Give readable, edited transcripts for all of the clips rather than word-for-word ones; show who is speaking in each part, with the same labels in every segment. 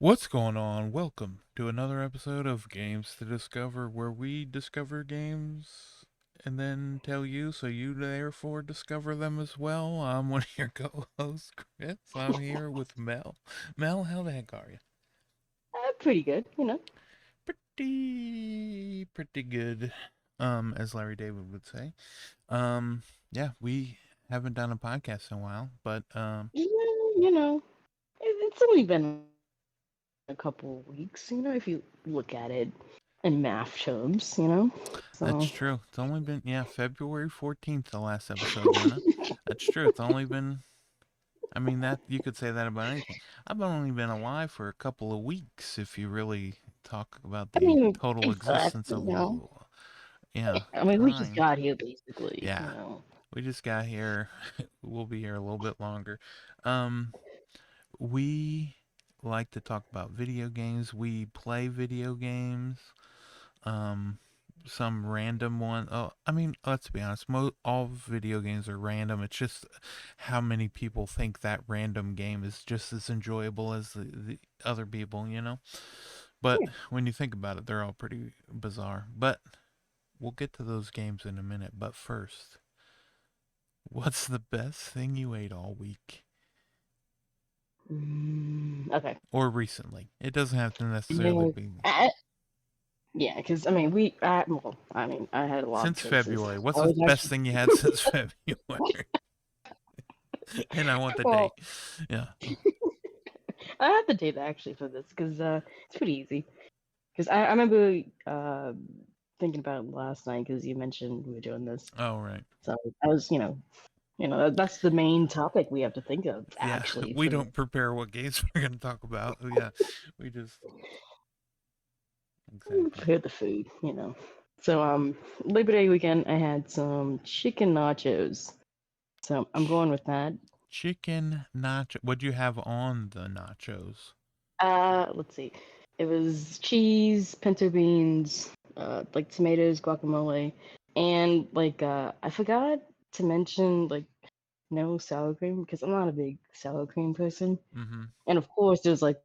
Speaker 1: What's going on? Welcome to another episode of Games to Discover, where we discover games and then tell you so you therefore discover them as well. I'm one of your co-hosts, Chris. I'm here with Mel. Mel, how the heck are you?
Speaker 2: Pretty good.
Speaker 1: Pretty good. As Larry David would say. Yeah, we haven't done a podcast in a while, but
Speaker 2: Yeah, it's only been a couple of weeks, if you look at it in math terms.
Speaker 1: that's
Speaker 2: So,
Speaker 1: true. It's only been February 14th, the last episode went up. That's true. It's only been I mean that you could say that about anything. I've only been alive for a couple of weeks if you really talk about
Speaker 2: I
Speaker 1: the
Speaker 2: mean,
Speaker 1: total existence
Speaker 2: exactly,
Speaker 1: of
Speaker 2: I
Speaker 1: yeah,
Speaker 2: I mean, we just
Speaker 1: time.
Speaker 2: got here basically,
Speaker 1: Yeah. We just got here. We'll be here a little bit longer. Um we like to talk about video games. We play video games. Um some random one. Oh, I mean, let's be honest. All video games are random. It's just how many people think that random game is just as enjoyable as the other people, you know? But
Speaker 2: Yeah.
Speaker 1: when you think about it, they're all pretty bizarre. But we'll get to those games in a minute. But first, what's the best thing you ate all week
Speaker 2: Okay.
Speaker 1: or recently? It doesn't have to necessarily
Speaker 2: No,
Speaker 1: be
Speaker 2: yeah, because I had a lot of
Speaker 1: since
Speaker 2: choices.
Speaker 1: February. What's
Speaker 2: I
Speaker 1: the
Speaker 2: was
Speaker 1: best
Speaker 2: actually,
Speaker 1: thing you had since February? And I want the date.
Speaker 2: well,
Speaker 1: Yeah.
Speaker 2: I have the data actually for this because it's pretty easy. Because I remember thinking about it last night because you mentioned we were doing this.
Speaker 1: Oh, right.
Speaker 2: So I was, that's the main topic we have to think of
Speaker 1: Yeah,
Speaker 2: actually
Speaker 1: we
Speaker 2: for
Speaker 1: don't prepare what games we're going to talk about. Yeah, we just exactly
Speaker 2: the food. So Labor Day weekend I had some chicken nachos. So I'm
Speaker 1: Ch-
Speaker 2: going with that.
Speaker 1: chicken nacho. What do you have on the nachos?
Speaker 2: Let's see. It was cheese, pinto beans, like tomatoes, guacamole, and like I forgot to mention like no sour cream because I'm not a big sour cream person.
Speaker 1: Mm-hmm.
Speaker 2: And of course, there's like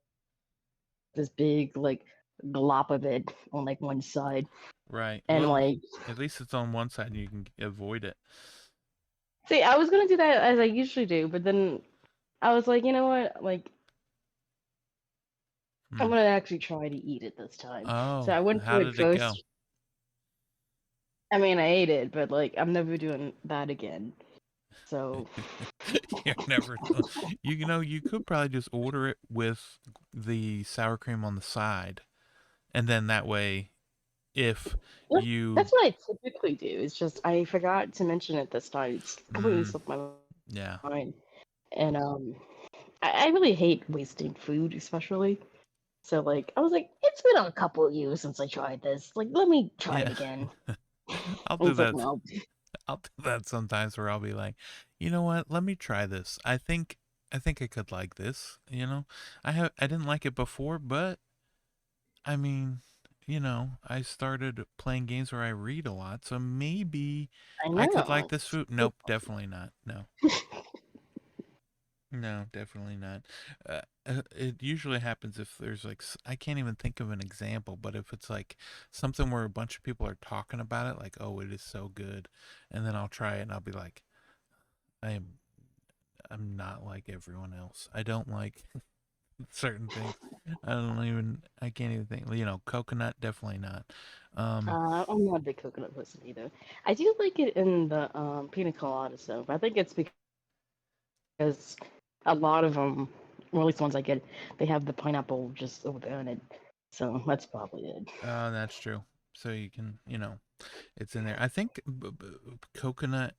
Speaker 2: this big like glop of it on like one side,
Speaker 1: Right.
Speaker 2: and
Speaker 1: Well,
Speaker 2: like,
Speaker 1: at least it's on one side and you can avoid it.
Speaker 2: see, I was gonna do that as I usually do, but then I was like, you know what, like I'm
Speaker 1: Hmm.
Speaker 2: gonna actually try to eat it this time. So
Speaker 1: Oh,
Speaker 2: I went
Speaker 1: how
Speaker 2: for it
Speaker 1: did it go?
Speaker 2: first. I mean, I ate it, but like I'm never doing that again. So
Speaker 1: You're never. You know, you could probably just order it with the sour cream on the side, and then that way, if you,
Speaker 2: that's what I typically do. It's just I forgot to mention it this time. It's completely
Speaker 1: mm,
Speaker 2: slipped my
Speaker 1: yeah,
Speaker 2: mind. And I really hate wasting food, especially. So like I was like, it's been a couple of years since I tried this. Like, let me try it
Speaker 1: yeah.
Speaker 2: again.
Speaker 1: I'll
Speaker 2: And
Speaker 1: do
Speaker 2: it's like,
Speaker 1: that.
Speaker 2: no.
Speaker 1: I'll do that sometimes where I'll be like, you know what? Let me try this. I think I could like this. You know, I didn't like it before, but I mean, I started playing games where I read a lot, so maybe
Speaker 2: I
Speaker 1: I could like
Speaker 2: know.
Speaker 1: this food. Nope, definitely not. No, no, definitely not. It usually happens if there's like I can't even think of an example, but if it's like something where a bunch of people are talking about it, like, oh, it is so good, and then I'll try it and I'll be like, I am I'm not like everyone else. I don't like certain things. I can't even think. Coconut, definitely not. Um,
Speaker 2: I'm not a big coconut person either. I do like it in the pina colada stuff. I think it's because a lot of them, or at least the ones I get, they have the pineapple just over there in it. So that's probably it.
Speaker 1: that's true. So you can, it's in there. I think coconut.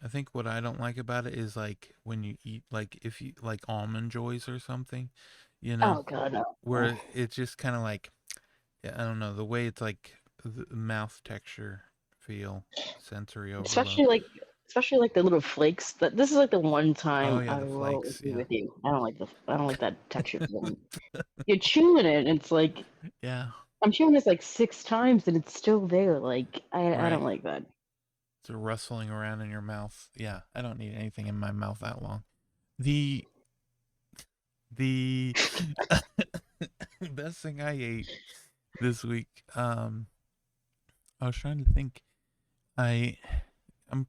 Speaker 1: I think what I don't like about it is like when you eat, like if you like almond joys or something, you know,
Speaker 2: Oh god, no.
Speaker 1: where it's just kind of like, yeah, I don't know, the way it's like the mouth texture, feel, sensory overload.
Speaker 2: especially like especially like the little flakes. That this is like the one
Speaker 1: Oh
Speaker 2: time
Speaker 1: yeah,
Speaker 2: I
Speaker 1: the
Speaker 2: will
Speaker 1: flakes.
Speaker 2: agree
Speaker 1: Yeah.
Speaker 2: with you. I don't like that texture feeling. You're chewing it, and it's like
Speaker 1: Yeah.
Speaker 2: I'm chewing this like 6 times, and it's still there. Like I
Speaker 1: Right.
Speaker 2: don't like that.
Speaker 1: It's rustling around in your mouth. Yeah, I don't need anything in my mouth that long. The The best thing I ate this week. I was trying to think. I,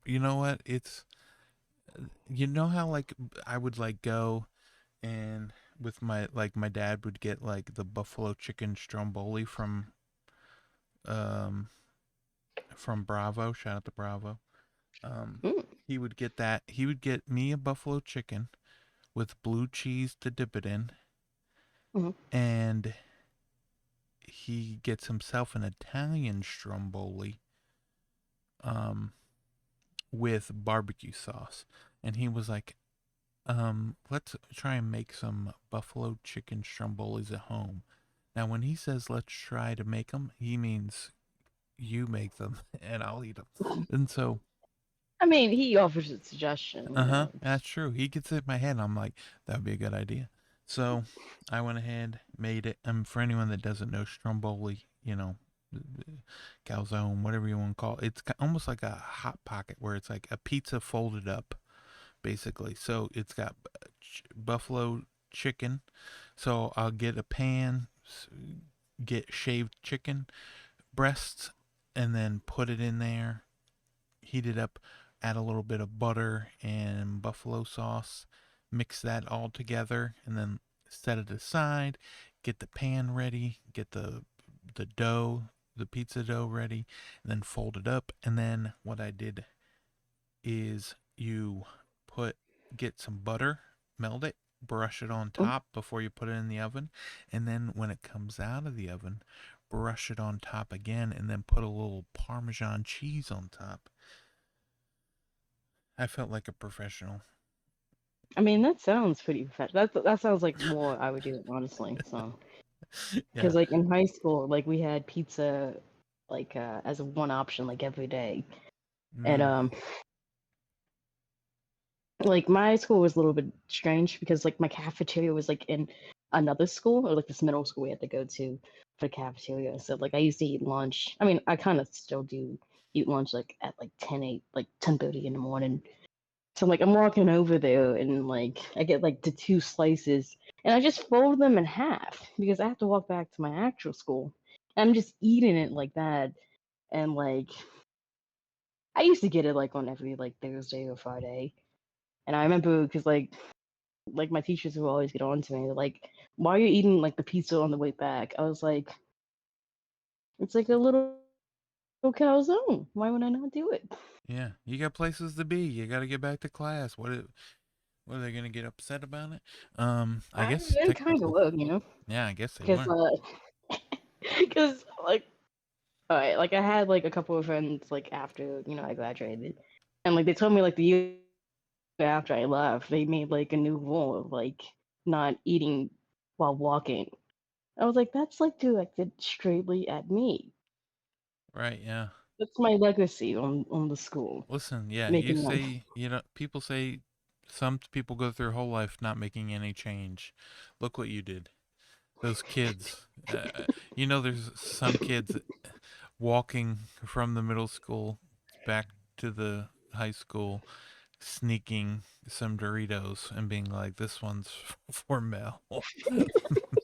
Speaker 1: you know what? It's you know how like I would like go and with my dad would get like the buffalo chicken stromboli um from Bravo. Shout out to Bravo. Um,
Speaker 2: Mm,
Speaker 1: he would get that. He would get me a buffalo chicken with blue cheese to dip it in,
Speaker 2: mhm,
Speaker 1: and he gets himself an Italian stromboli um, with barbecue sauce. And he was like, let's try and make some buffalo chicken strombolis at home. Now, when he says let's try to make them, he means you make them and I'll eat them. And so,
Speaker 2: I mean, he offers a suggestion,
Speaker 1: uh
Speaker 2: you
Speaker 1: huh,
Speaker 2: know.
Speaker 1: that's true. He gets it in my head. And I'm like, that would be a good idea. So I went ahead, made it. For anyone that doesn't know, stromboli, calzone, whatever you want to call it, it's almost like a hot pocket where it's like a pizza folded up, basically. So it's got buffalo chicken. So I'll get a pan, get shaved chicken breasts, and then put it in there, heat it up, add a little bit of butter and buffalo sauce, mix that all together, and then set it aside. Get the pan ready, get the dough, the pizza dough ready, and then fold it up. And then what I did is you put get some butter, melt it, brush it on
Speaker 2: Mm.
Speaker 1: top before you put it in the oven, and then when it comes out of the oven, brush it on top again, and then put a little Parmesan cheese on top. I felt like a professional.
Speaker 2: I mean, that sounds pretty professional. That sounds like more I would do, honestly. So,
Speaker 1: Yeah.
Speaker 2: because like in high school, like we had pizza, like as a one option, like every day, and
Speaker 1: Mm,
Speaker 2: like my school was a little bit strange because like my cafeteria was like in another school or like this middle school we had to go to for cafeteria. So like I used to eat lunch. I mean, I kind of still do eat lunch like at like 10 8 like 10:30 in the morning. So like I'm walking over there and like I get like the two slices and I just fold them in half because I have to walk back to my actual school. And I'm just eating it like that and like I used to get it like on every like Thursday or Friday. And I remember because like my teachers would always get on to me. They're like, "Why are you eating like the pizza on the way back?" I was like, "It's like a little calzone. Why would I not do it?"
Speaker 1: yeah. You got places to be. You got to get back to class. What are they gonna get upset about it? I
Speaker 2: I
Speaker 1: guess
Speaker 2: it kind of
Speaker 1: technically.
Speaker 2: would, you know,
Speaker 1: Yeah, I guess they
Speaker 2: because
Speaker 1: were.
Speaker 2: because like all right, like I had like a couple of friends like after I graduated, and like they told me like the year after I left, they made like a new rule of like not eating while walking. I was like, that's like directed straightly at me.
Speaker 1: Right. Yeah.
Speaker 2: That's my legacy on the school.
Speaker 1: Listen. Yeah. You
Speaker 2: Making one.
Speaker 1: say people say some people go through their whole life not making any change. Look what you did. Those kids. There's some kids walking from the middle school back to the high school, sneaking some Doritos and being like, "This one's for Mel."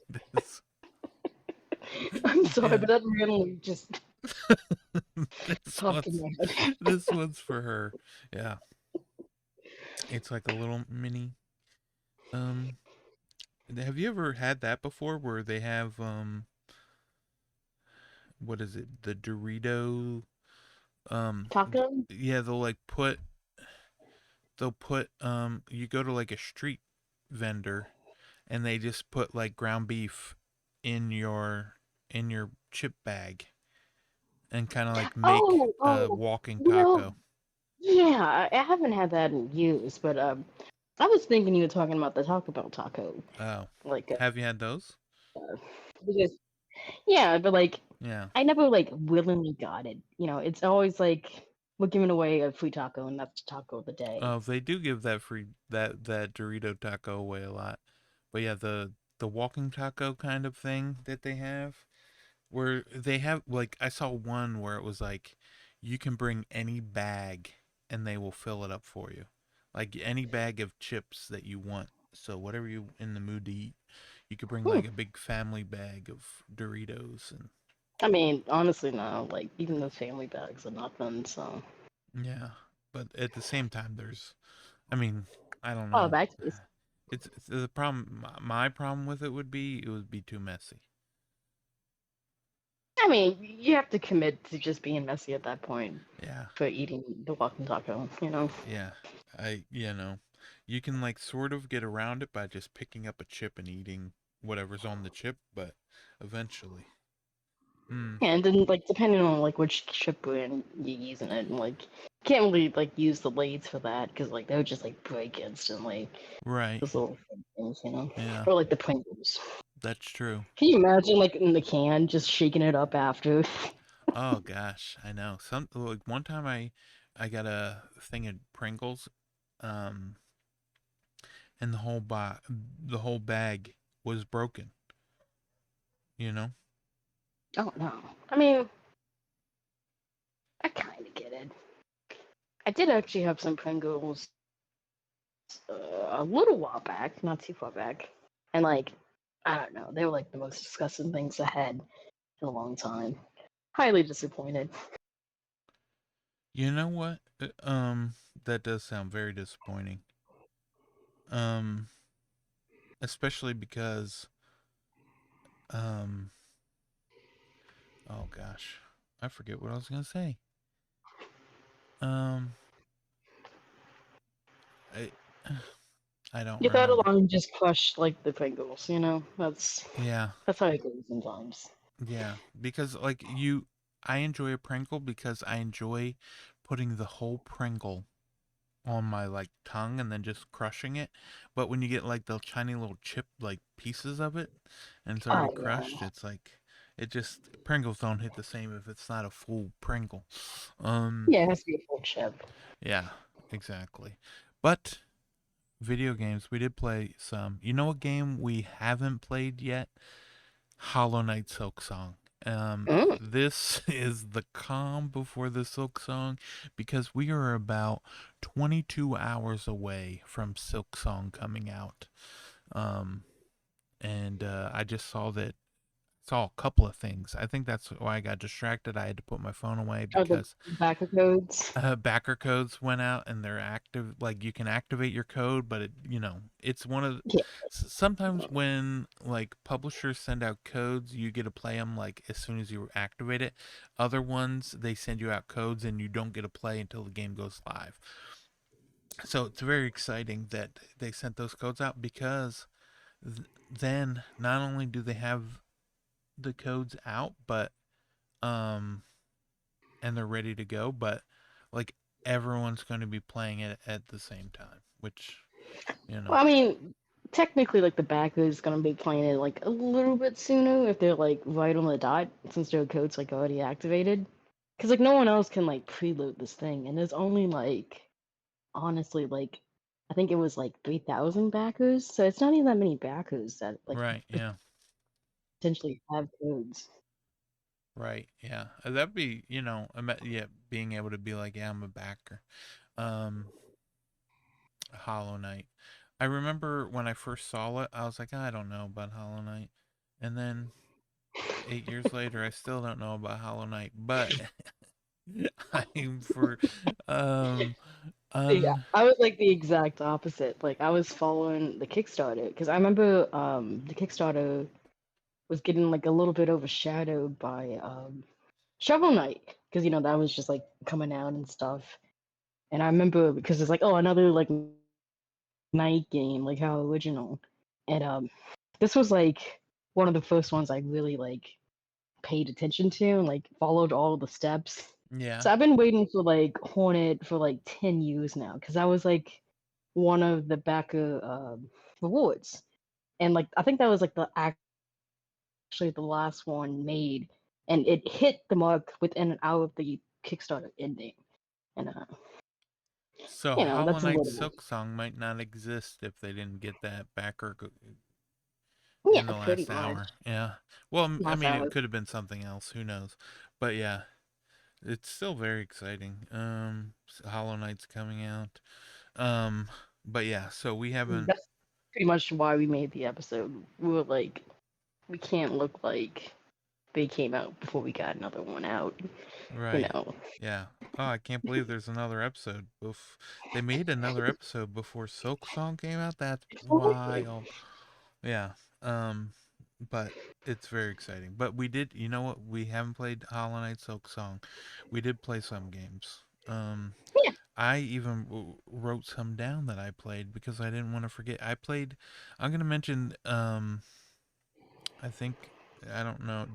Speaker 1: this,
Speaker 2: I'm sorry,
Speaker 1: yeah,
Speaker 2: but that randomly just
Speaker 1: this
Speaker 2: popped in
Speaker 1: one's
Speaker 2: my head.
Speaker 1: this one's for her. Yeah, it's like a little mini. Um, have you ever had that before, where they have what is it, the Dorito? Um,
Speaker 2: Taco?
Speaker 1: yeah, they'll put you go to like a street vendor and they just put like ground beef in your chip bag and kind of like make
Speaker 2: Oh,
Speaker 1: a
Speaker 2: oh,
Speaker 1: walking
Speaker 2: you know,
Speaker 1: taco.
Speaker 2: yeah, I haven't had that in years, but I was thinking you were talking about the Taco Bell taco,
Speaker 1: Oh,
Speaker 2: like
Speaker 1: have you had those?
Speaker 2: because yeah, but like
Speaker 1: Yeah.
Speaker 2: I never like willingly got it. It's always like we're giving away a free taco, and that's the taco of the day.
Speaker 1: Oh, they do give that free that Dorito taco away a lot. But yeah, the walking taco kind of thing that they have, where they have like I saw one where it was like you can bring any bag and they will fill it up for you. Like any bag of chips that you want. So whatever you in the mood to eat, you could bring
Speaker 2: Hmm.
Speaker 1: like a big family bag of Doritos and
Speaker 2: I mean, honestly, no. Like even those family bags are nothing. So,
Speaker 1: yeah. But at the same time, I mean, I don't
Speaker 2: oh,
Speaker 1: know.
Speaker 2: back to
Speaker 1: It's the problem. My problem with it would be too messy.
Speaker 2: I mean, you have to commit to just being messy at that point
Speaker 1: Yeah,
Speaker 2: for eating the walking taco. You know.
Speaker 1: yeah. You can like sort of get around it by just picking up a chip and eating whatever's on the chip, but eventually. Hmm.
Speaker 2: And then, like, depending on like which chip brand you're using it, and like, you can't really like use the blades for that because like they would just like break instantly.
Speaker 1: Right.
Speaker 2: Those little things, you know,
Speaker 1: Yeah,
Speaker 2: or like the Pringles.
Speaker 1: that's true.
Speaker 2: Can you imagine like in the can just shaking it up after?
Speaker 1: Oh gosh, I know. Some like one time I got a thing of Pringles, um, and the whole bag was broken. You know.
Speaker 2: Oh no. I mean, I kind of get it. I did actually have some Pringles a little while back, not too far back, and like, I don't know, they were like the most disgusting things I had in a long time. Highly disappointed.
Speaker 1: You know what? That does sound very disappointing. Um, Especially because um, oh gosh, I forget what I was gonna say. Um, I I don't
Speaker 2: You thought
Speaker 1: remember.
Speaker 2: along just crushed like the Pringles, you know?
Speaker 1: Yeah,
Speaker 2: That's how it goes sometimes.
Speaker 1: yeah, because I enjoy a Pringle because I enjoy putting the whole Pringle on my like tongue and then just crushing it. But when you get like the tiny little chip like pieces of it and it's already
Speaker 2: Oh yeah.
Speaker 1: crushed, it's like it just Pringles don't hit the same if it's not a full Pringle. Um
Speaker 2: Yeah, it has to be a full chip.
Speaker 1: yeah, exactly. But video games, we did play some. You know a game we haven't played yet? Hollow Knight Silksong.
Speaker 2: Mm.
Speaker 1: This is the calm before the Silksong because we are about 22 hours away from Silksong coming out. Um, and I just saw a couple of things. I think that's why I got distracted. I had to put my phone away
Speaker 2: Oh, the
Speaker 1: because
Speaker 2: backer codes.
Speaker 1: backer codes went out and they're active. Like you can activate your code, but it's one of
Speaker 2: Yeah.
Speaker 1: sometimes when like publishers send out codes, you get to play them like as soon as you activate it. Other ones they send you out codes and you don't get to play until the game goes live. So it's very exciting that they sent those codes out because then not only do they have the codes out, but um and they're ready to go, but like everyone's going to be playing it at the same time, which, you know,
Speaker 2: Well, I mean, technically, like the backer is gonna be playing it like a little bit sooner if they're like right on the dot, since their code's like already activated. Because like no one else can like preload this thing, and there's only like honestly like I think it was like 3,000 backers, so it's not even that many backers that like
Speaker 1: right, yeah,
Speaker 2: potentially have codes.
Speaker 1: right, yeah. That'd be, yeah, being able to be like, yeah, I'm a backer. Um, Hollow Knight. I remember when I first saw it, I was like, I don't know about Hollow Knight. And then 8 years later, I still don't know about Hollow Knight, but I'm for, um,
Speaker 2: Yeah,
Speaker 1: un,
Speaker 2: I was like the exact opposite. Like I was following the Kickstarter because I remember the Kickstarter was getting like a little bit overshadowed by Shovel Knight because you know that was just like coming out and stuff. And I remember because it's like oh another like night game like how original. And this was like one of the first ones I really like paid attention to and like followed all the steps.
Speaker 1: yeah.
Speaker 2: So I've been waiting for like Hornet for like 10 years now because I was like one of the backer rewards. And like I think that was like the actually the last one made and it hit the mark within an hour of the Kickstarter ending. And
Speaker 1: So
Speaker 2: you know,
Speaker 1: Hollow
Speaker 2: that's a
Speaker 1: Knight
Speaker 2: little
Speaker 1: Silksong might not exist if they didn't get that backer in
Speaker 2: yeah,
Speaker 1: the
Speaker 2: pretty
Speaker 1: last
Speaker 2: much.
Speaker 1: hour. Yeah. Well, I
Speaker 2: Last
Speaker 1: mean, it
Speaker 2: hour.
Speaker 1: could have been something else. Who knows? But yeah, it's still very exciting. Hollow Knight's coming out. Um, but yeah, so we haven't.
Speaker 2: pretty much why we made the episode. We were like, we can't look like they came out before we got another one out. You
Speaker 1: Right.
Speaker 2: know.
Speaker 1: Yeah. Oh, I can't believe there's another episode. They made another episode before Silksong came out. That's wild. Yeah. Um, but it's very exciting. But we did, you know what? We haven't played Hollow Knight Silksong. We did play some games.
Speaker 2: Yeah.
Speaker 1: I even wrote some down that I played because I didn't want to forget. I played. I'm gonna mention. I think I don't know.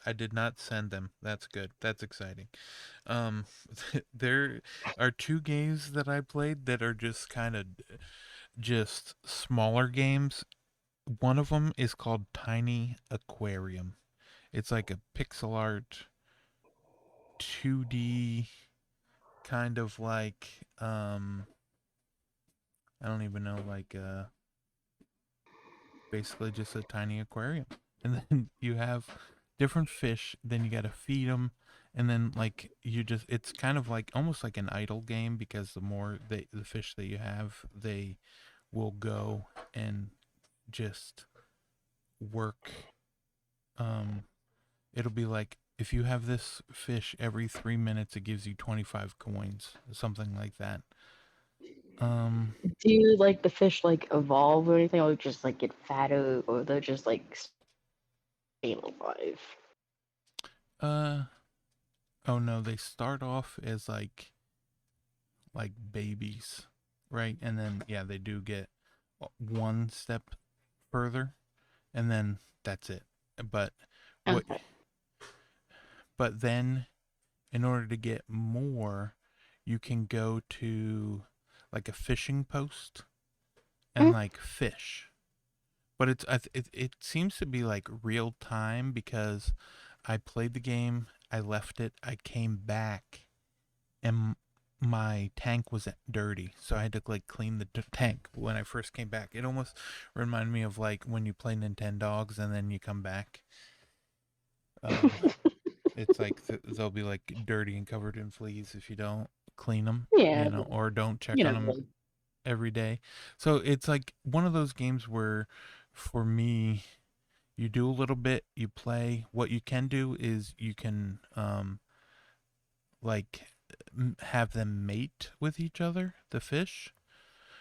Speaker 1: I did not send them. That's good. That's exciting. Um, there are two games that I played that are just kind of just smaller games. One of them is called Tiny Aquarium. It's like a pixel art 2D kind of like I don't even know, like basically just a tiny aquarium. And then you have different fish, then you got to feed them, and then like you just it's kind of like almost like an idle game because the fish that you have, they will go and just work. um it'll be like if you have this fish every 3 minutes it gives you 25 coins, something like that. um
Speaker 2: Do you like the fish like evolve or anything, or just like get fatter, or they're just like stay alive?
Speaker 1: uh oh no, they start off as like babies, right? And then yeah, they do get one step further, and then that's it. But what?
Speaker 2: Okay.
Speaker 1: But then, in order to get more, you can go to like a fishing post and
Speaker 2: Mm,
Speaker 1: like fish. But it seems to be like real time because I played the game, I left it, I came back, and my tank was dirty, so I had to like clean the tank when I first came back. It almost reminded me of like when you play Nintendogs and then you come back. Um, it's like they'll be like dirty and covered in fleas if you don't clean them,
Speaker 2: yeah,
Speaker 1: or don't check
Speaker 2: you
Speaker 1: on
Speaker 2: know,
Speaker 1: them
Speaker 2: like
Speaker 1: every day. So it's like one of those games where, for me, you do a little bit, you play. What you can do is you can like have them mate with each other, the fish.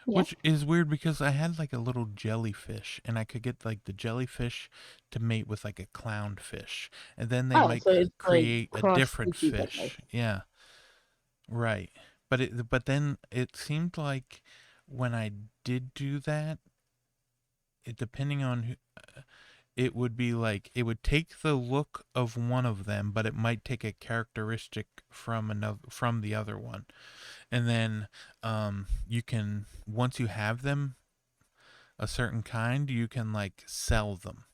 Speaker 2: yeah.
Speaker 1: Which is weird because I had like a little jellyfish and I could get like the jellyfish to mate with like a clownfish. And then they
Speaker 2: Oh,
Speaker 1: might
Speaker 2: so it's like
Speaker 1: create a
Speaker 2: cross
Speaker 1: different
Speaker 2: species, I guess.
Speaker 1: fish. Yeah, right. But then it seemed like when I did do that, depending on who, it would be like it would take the look of one of them, but it might take a characteristic from the other one. And then you can, once you have them a certain kind, you can like sell them.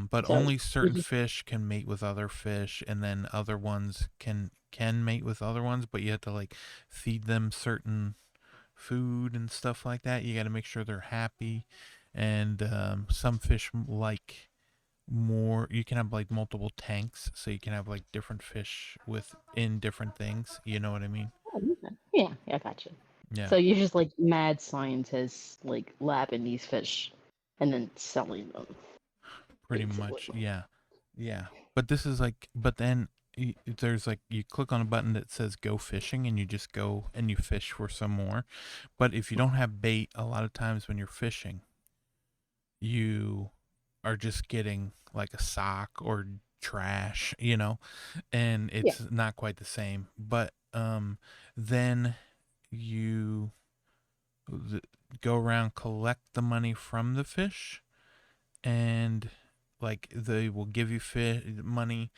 Speaker 1: But
Speaker 2: So
Speaker 1: only
Speaker 2: you
Speaker 1: certain
Speaker 2: just
Speaker 1: fish can mate with other fish, and then other ones can mate with other ones. But you have to like feed them certain food and stuff like that. You got to make sure they're happy, and some fish like more. You can have like multiple tanks, so you can have like different fish with in different things. You know what I mean?
Speaker 2: oh, okay. Yeah, I gotcha.
Speaker 1: Yeah,
Speaker 2: So you're just like mad scientists, like labbing these fish and then selling them,
Speaker 1: pretty
Speaker 2: basically.
Speaker 1: much. Yeah, yeah. But this is like, but then there's like you click on a button that says go fishing and you just go and you fish for some more. But if you don't have bait, a lot of times when you're fishing, you are just getting like a sock or trash, and
Speaker 2: Yeah.
Speaker 1: it's not quite the same. But then you go around, collect the money from the fish, and like they will give you money.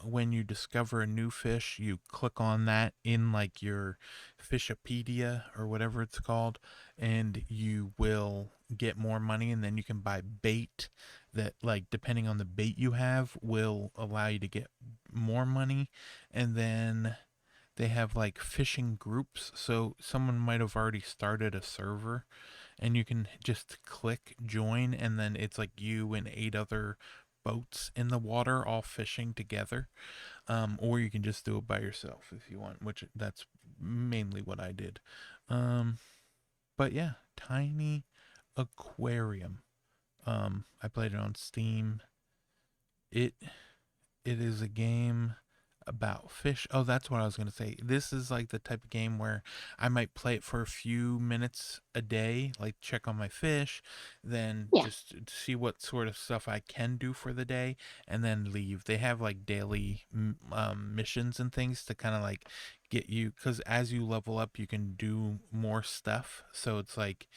Speaker 1: When you discover a new fish, you click on that in like your Fishopedia or whatever it's called, and you will get more money. And then you can buy bait that, like, depending on the bait you have, will allow you to get more money. And then they have like fishing groups, so someone might have already started a server and you can just click join, and then it's like you and 8 other boats in the water all fishing together. Or you can just do it by yourself if you want, which that's mainly what I did. um, but yeah, Tiny Aquarium. I played it on Steam. It it is a game about fish. Oh, that's what I was going to say. This is like the type of game where I might play it for a few minutes a day, like check on my fish, then
Speaker 2: Yeah.
Speaker 1: just see what sort of stuff I can do for the day, and then leave. They have like daily missions and things to kind of like get you, because as you level up, you can do more stuff. So it's like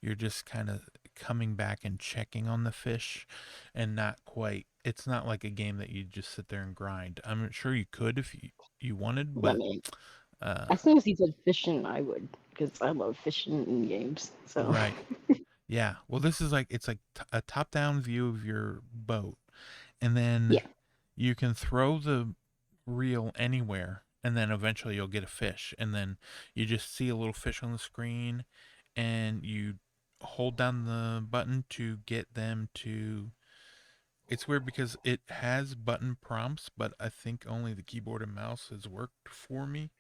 Speaker 1: you're just kind of coming back and checking on the fish and not quite, it's not like a game that you just sit there and grind. I'm sure you could if you wanted,
Speaker 2: I
Speaker 1: but
Speaker 2: mean,
Speaker 1: uh
Speaker 2: as soon as he said fishing, I would, because I love fishing in games. So
Speaker 1: right. Yeah. Well, this is like, it's like a top-down view of your boat, and then
Speaker 2: yeah.
Speaker 1: you can throw the reel anywhere, and then eventually you'll get a fish, and then you just see a little fish on the screen, and you hold down the button to get them to. It's weird because it has button prompts, but I think only the keyboard and mouse has worked for me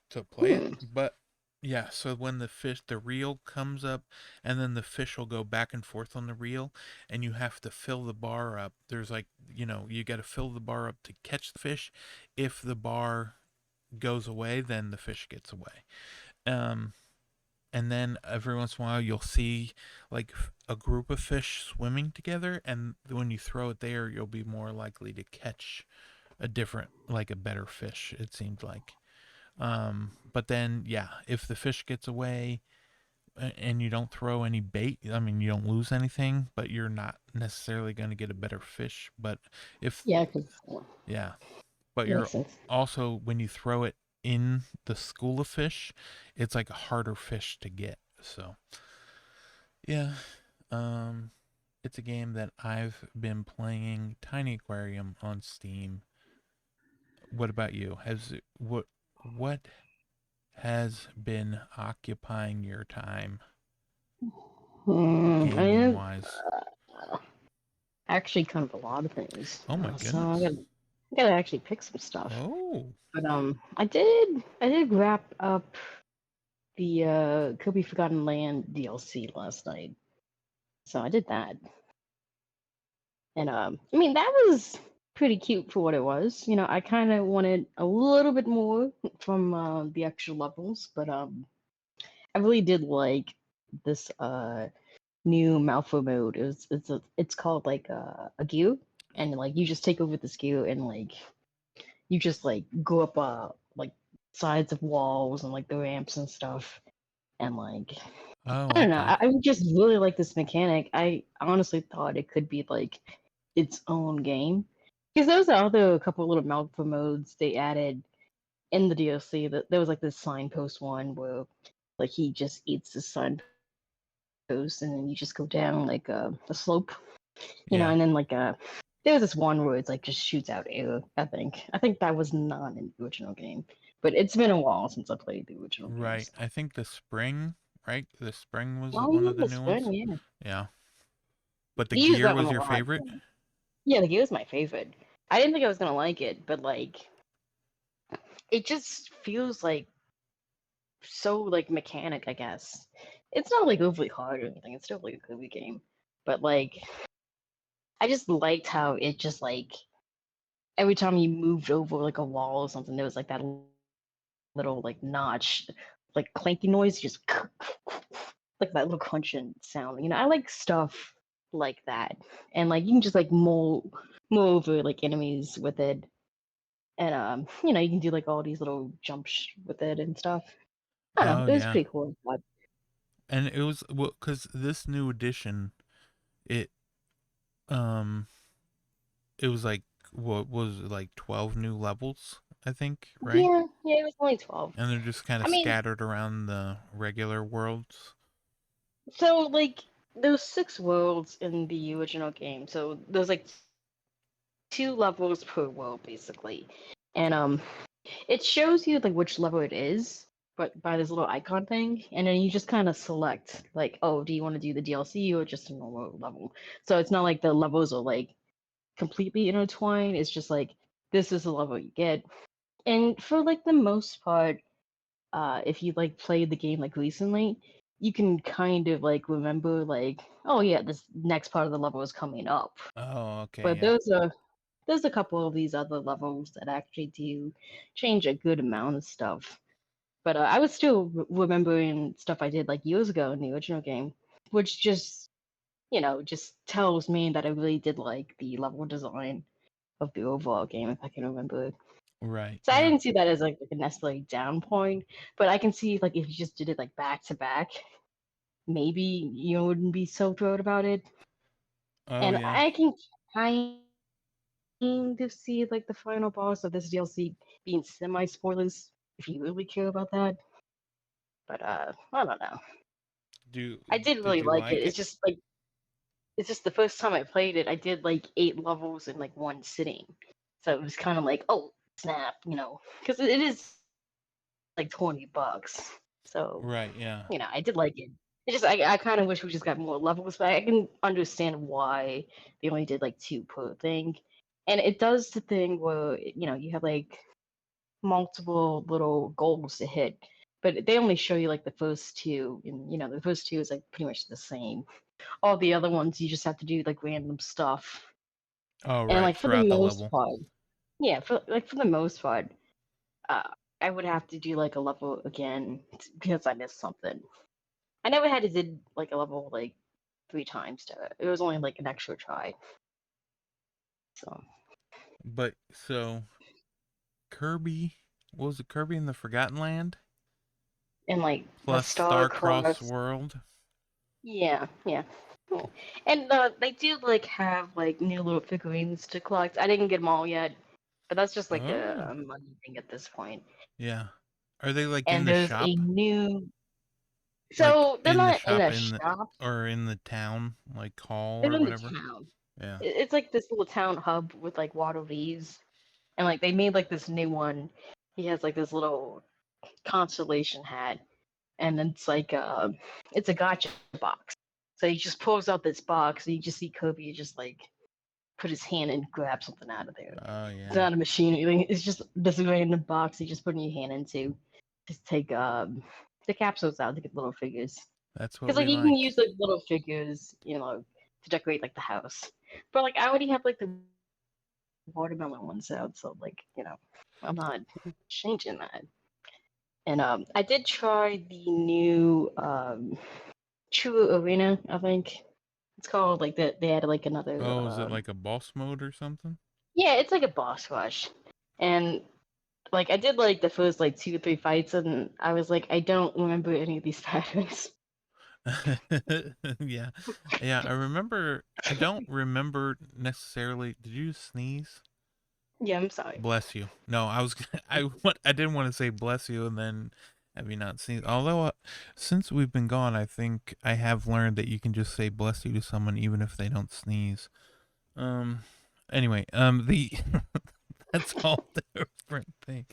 Speaker 1: to play it.
Speaker 2: Hmm.
Speaker 1: But yeah, so when the reel comes up, and then the fish will go back and forth on the reel, and you have to fill the bar up. There's like, you got to fill the bar up to catch the fish. If the bar goes away, then the fish gets away. Um, and then every once in a while you'll see like a group of fish swimming together, and when you throw it there you'll be more likely to catch a different, like a better fish, it seemed like. But then yeah, if the fish gets away and you don't throw any bait, I mean, you don't lose anything, but you're not necessarily going to get a better fish. But if,
Speaker 2: Yeah, because
Speaker 1: yeah, but you're
Speaker 2: makes sense.
Speaker 1: also, when you throw it in the school of fish, it's like a harder fish to get. So yeah, um, it's a game that I've been playing. Tiny Aquarium on Steam. What about you? What has been occupying your time,
Speaker 2: I
Speaker 1: gaming
Speaker 2: mean,
Speaker 1: wise?
Speaker 2: actually, kind of a lot of things.
Speaker 1: Oh my
Speaker 2: So
Speaker 1: goodness.
Speaker 2: I gotta actually pick some stuff.
Speaker 1: Oh.
Speaker 2: But I did wrap up the Kirby Forgotten Land DLC last night. So I did that, and I mean that was pretty cute for what it was. I kind of wanted a little bit more from the extra levels, but I really did like this new Malfoy mode. It's called like a gear, and like you just take over this gear and like you just like go up like sides of walls and like the ramps and stuff, and like I
Speaker 1: Oh,
Speaker 2: don't know.
Speaker 1: okay.
Speaker 2: I just really like this mechanic. I honestly thought it could be like its own game, because there was other couple little Malfoy modes they added in the DLC. That there was like this signpost one where like he just eats the signpost and then you just go down like a slope,
Speaker 1: Yeah.
Speaker 2: and then like there was this one where it's like just shoots out air. I think that was not in the original game, but it's been a while since I played the original
Speaker 1: Right.
Speaker 2: games.
Speaker 1: I think the spring, right? The spring was
Speaker 2: Oh
Speaker 1: one
Speaker 2: yeah,
Speaker 1: of the
Speaker 2: the
Speaker 1: new ones.
Speaker 2: spring, yeah.
Speaker 1: Yeah. But the
Speaker 2: I used
Speaker 1: gear
Speaker 2: that one
Speaker 1: was
Speaker 2: a
Speaker 1: your
Speaker 2: lot.
Speaker 1: favorite?
Speaker 2: Yeah, like it was my favorite. I didn't think I was gonna like it, but like it just feels like so like mechanic, I guess. It's not like overly hard or anything. It's still like a good game, but like I just liked how it just like every time you moved over like a wall or something, there was like that little like notch, like clanky noise, just like that little crunching sound. I like stuff like that, and like you can just like move over like enemies with it, and you can do like all these little jumps with it and stuff. I don't know,
Speaker 1: Oh,
Speaker 2: it was
Speaker 1: yeah.
Speaker 2: pretty cool. But
Speaker 1: And it was, well, cuz this new edition, it um it was like, what was it, like 12 new levels, I think, right?
Speaker 2: yeah, it was only 12.
Speaker 1: And they're just kind
Speaker 2: I
Speaker 1: of
Speaker 2: mean,
Speaker 1: scattered around the regular worlds.
Speaker 2: so like there's 6 worlds in the original game, so there's like 2 levels per world basically, and it shows you like which level it is, but by this little icon thing, and then you just kind of select like, oh, do you want to do the DLC or just a normal level? So it's not like the levels are like completely intertwined. It's just like this is the level you get, and for like the most part, if you like played the game like recently, you can kind of like remember like, oh yeah, this next part of the level is coming up.
Speaker 1: Oh, okay,
Speaker 2: But
Speaker 1: yeah.
Speaker 2: there's a couple of these other levels that actually do change a good amount of stuff. But I was still remembering stuff I did like years ago in the original game, which just just tells me that I really did like the level design of the overall game, if I can remember.
Speaker 1: Right,
Speaker 2: So I
Speaker 1: yeah.
Speaker 2: didn't see that as like a necessarily down point, but I can see like if you just did it like back to back, maybe you wouldn't be so thrilled about it.
Speaker 1: Oh,
Speaker 2: And
Speaker 1: yeah.
Speaker 2: I can kind of see like the final boss of this DLC being semi spoilers if you really care about that. But I don't know.
Speaker 1: Do
Speaker 2: I did
Speaker 1: did
Speaker 2: really
Speaker 1: you
Speaker 2: like it.
Speaker 1: like it?
Speaker 2: It's just the first time I played it, I did like 8 levels in like one sitting. So it was kind of like, oh snap, because it is like $20. So
Speaker 1: Right, yeah.
Speaker 2: I did like it. It's just I kind of wish we just got more levels, but I can understand why they only did like 2 per thing. And it does the thing where you have like multiple little goals to hit, but they only show you like the first two, and the first two is like pretty much the same. All the other ones you just have to do like random stuff.
Speaker 1: Oh,
Speaker 2: And
Speaker 1: right,
Speaker 2: like for the
Speaker 1: throughout the
Speaker 2: most
Speaker 1: level.
Speaker 2: part, yeah, for the most part, uh, I would have to do like a level again because I missed something. I never had to did like a level like 3 times to it. It was only like an extra try. So
Speaker 1: But so Kirby, what was it? Kirby in the Forgotten Land
Speaker 2: and like the
Speaker 1: plus
Speaker 2: Star
Speaker 1: Star-Crossed
Speaker 2: Cross,
Speaker 1: World.
Speaker 2: yeah, yeah. Yeah. And they do like have like new little figurines to collect. I didn't get them all yet, but that's just like
Speaker 1: Oh,
Speaker 2: a money thing at this point.
Speaker 1: yeah. Are they like in
Speaker 2: And
Speaker 1: the
Speaker 2: there's a
Speaker 1: shop?
Speaker 2: new.
Speaker 1: Like
Speaker 2: So they're
Speaker 1: in the
Speaker 2: not in
Speaker 1: shop
Speaker 2: a
Speaker 1: in the
Speaker 2: shop.
Speaker 1: or in the town like hall
Speaker 2: They're
Speaker 1: or
Speaker 2: in the
Speaker 1: whatever?
Speaker 2: town.
Speaker 1: Yeah.
Speaker 2: It's like this little town hub with like water leaves, and like they made like this new one. He has like this little constellation hat, and it's a gotcha box. So he just pulls out this box, and you just see Kobe just like put his hand and grab something out of there.
Speaker 1: Oh,
Speaker 2: It's
Speaker 1: yeah.
Speaker 2: not a machine or anything. It's just this random box you just put your hand into. Just take the capsules out to get little figures.
Speaker 1: That's what
Speaker 2: Because
Speaker 1: we
Speaker 2: like you can
Speaker 1: like.
Speaker 2: use like little figures, to decorate like the house. But like I already have like the watermelon ones out, so like I'm not changing that. And I did try the new True Arena, I think it's called. Like that they added like another
Speaker 1: Oh, is it like a boss mode or something?
Speaker 2: yeah, it's like a boss rush. And like I did like the first like 2 or 3 fights, and I was like, I don't remember any of these patterns.
Speaker 1: Yeah. Yeah, I remember I don't remember necessarily. Did you sneeze?
Speaker 2: Yeah, I'm sorry.
Speaker 1: Bless you. No, I was I didn't want to say bless you and then have you not sneeze. Although since we've been gone, I think I have learned that you can just say bless you to someone even if they don't sneeze. Um anyway, the that's all different thing.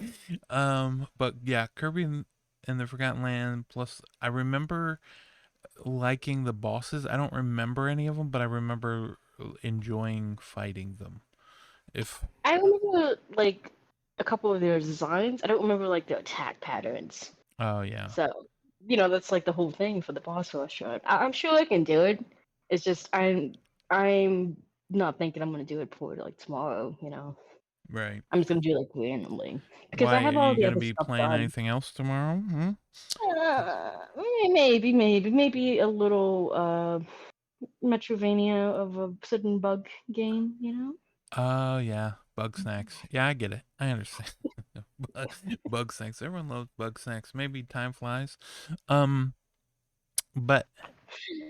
Speaker 1: But yeah, Kirby and the Forgotten Land plus I remember liking the bosses. I don't remember any of them, but I remember enjoying fighting them. If
Speaker 2: I remember like a couple of their designs. I don't remember like the attack patterns.
Speaker 1: oh yeah.
Speaker 2: So that's like the whole thing for the boss rush. I'm sure I can do it. It's just I'm not thinking I'm gonna do it for like tomorrow.
Speaker 1: Right.
Speaker 2: I'm just gonna do it like randomly because I
Speaker 1: Why are
Speaker 2: have all
Speaker 1: you
Speaker 2: the
Speaker 1: gonna
Speaker 2: other
Speaker 1: be
Speaker 2: stuff
Speaker 1: playing
Speaker 2: done.
Speaker 1: anything else tomorrow? Hmm?
Speaker 2: Maybe a little Metrovania of a sudden bug game.
Speaker 1: Oh yeah, bug snacks. Yeah, I get it. I understand. Bug snacks. Everyone loves bug snacks. Maybe time flies. Um, but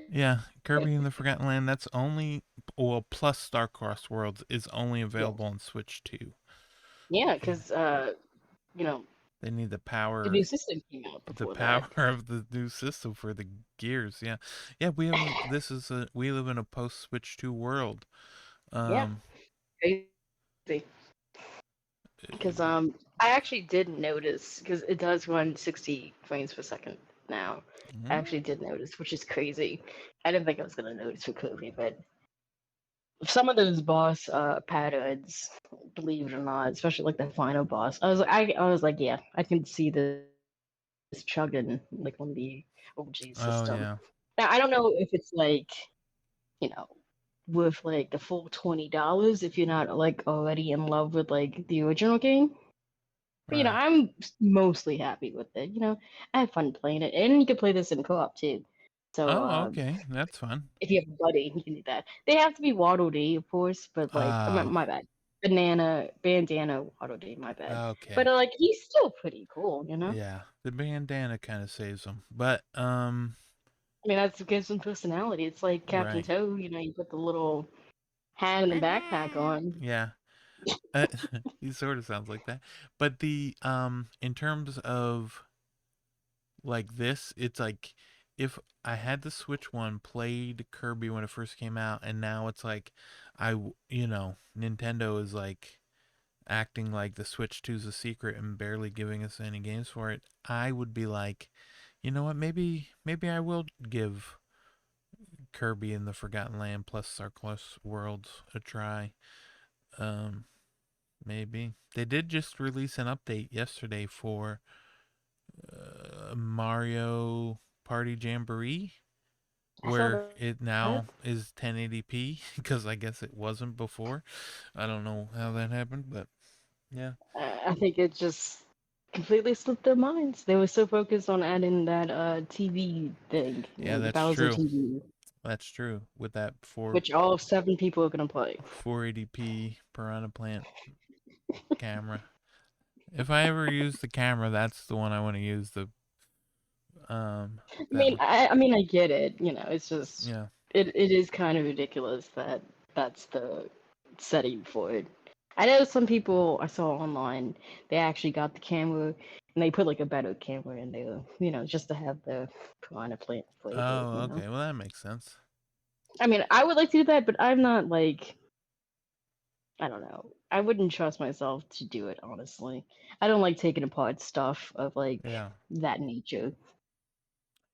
Speaker 1: yeah, Kirby and the Forgotten Land. That's only well plus Star-Crossed Worlds is only
Speaker 2: Yeah,
Speaker 1: available on Switch 2.
Speaker 2: yeah,
Speaker 1: Yeah,
Speaker 2: because you know
Speaker 1: they need
Speaker 2: the new system came out
Speaker 1: the
Speaker 2: before
Speaker 1: power
Speaker 2: that.
Speaker 1: of the new system for the gears. Yeah, yeah. This is a we live in a post Switch 2 world.
Speaker 2: Yeah,
Speaker 1: Um,
Speaker 2: crazy. Because I actually did notice because it does run 60 frames per second now. I
Speaker 1: mm,
Speaker 2: actually did notice, which is crazy. I didn't think I was gonna notice for Kobe, but some of those boss patterns, believe it or not, especially like the final boss, I was like, yeah, I can see this just chugging like on the OG
Speaker 1: Oh
Speaker 2: system.
Speaker 1: yeah.
Speaker 2: Now I don't know if it's like, you know, worth like the full $20 if you're not like already in love with like the original game. But
Speaker 1: Right.
Speaker 2: I'm mostly happy with it. I have fun playing it, and you can play this in co-op too. So
Speaker 1: Oh, okay. That's fun.
Speaker 2: if you have a buddy, you can do that. They have to be Waddle Dee, of course, but like,
Speaker 1: Oh,
Speaker 2: my bad. Bandana Waddle Dee, my bad. But
Speaker 1: okay.
Speaker 2: like, he's still pretty cool.
Speaker 1: Yeah, the bandana kind of saves them, but
Speaker 2: I mean, that gives him personality. It's like Captain
Speaker 1: right.
Speaker 2: Toad, you put the little hat and the backpack on.
Speaker 1: Yeah, he sort of sounds like that. But the in terms of like this, it's like if I had the Switch one, played Kirby when it first came out, and now it's like Nintendo is like acting like the Switch 2 is a secret and barely giving us any games for it. I would be like, you know what? Maybe I will give Kirby and the Forgotten Land plus Sarklos Worlds a try. Um, maybe they did just release an update yesterday for Mario Party Jamboree,
Speaker 2: I saw
Speaker 1: where
Speaker 2: that.
Speaker 1: it now is 1080p because I guess it wasn't before. I don't know how that happened, but yeah,
Speaker 2: I think it just completely slipped their minds. They were so focused on adding that TV thing,
Speaker 1: yeah,
Speaker 2: the
Speaker 1: that's
Speaker 2: Bowser
Speaker 1: true.
Speaker 2: TV,
Speaker 1: That's true. With that
Speaker 2: which all 7 people are gonna play.
Speaker 1: 480p Piranha Plant camera. If I ever use the camera, that's the one I want to use. The
Speaker 2: I
Speaker 1: that
Speaker 2: mean,
Speaker 1: one.
Speaker 2: I get it. It's just
Speaker 1: Yeah,
Speaker 2: it is kind of ridiculous that that's the setting for it. I know some people I saw online, they actually got the camera and they put like a better camera in there, just to have the piranha plant
Speaker 1: oh,
Speaker 2: flavor.
Speaker 1: okay. Well, that makes sense.
Speaker 2: I mean, I would like to do that, but I'm not like, I don't know. I wouldn't trust myself to do it, honestly. I don't like taking apart stuff of like
Speaker 1: Yeah,
Speaker 2: that nature.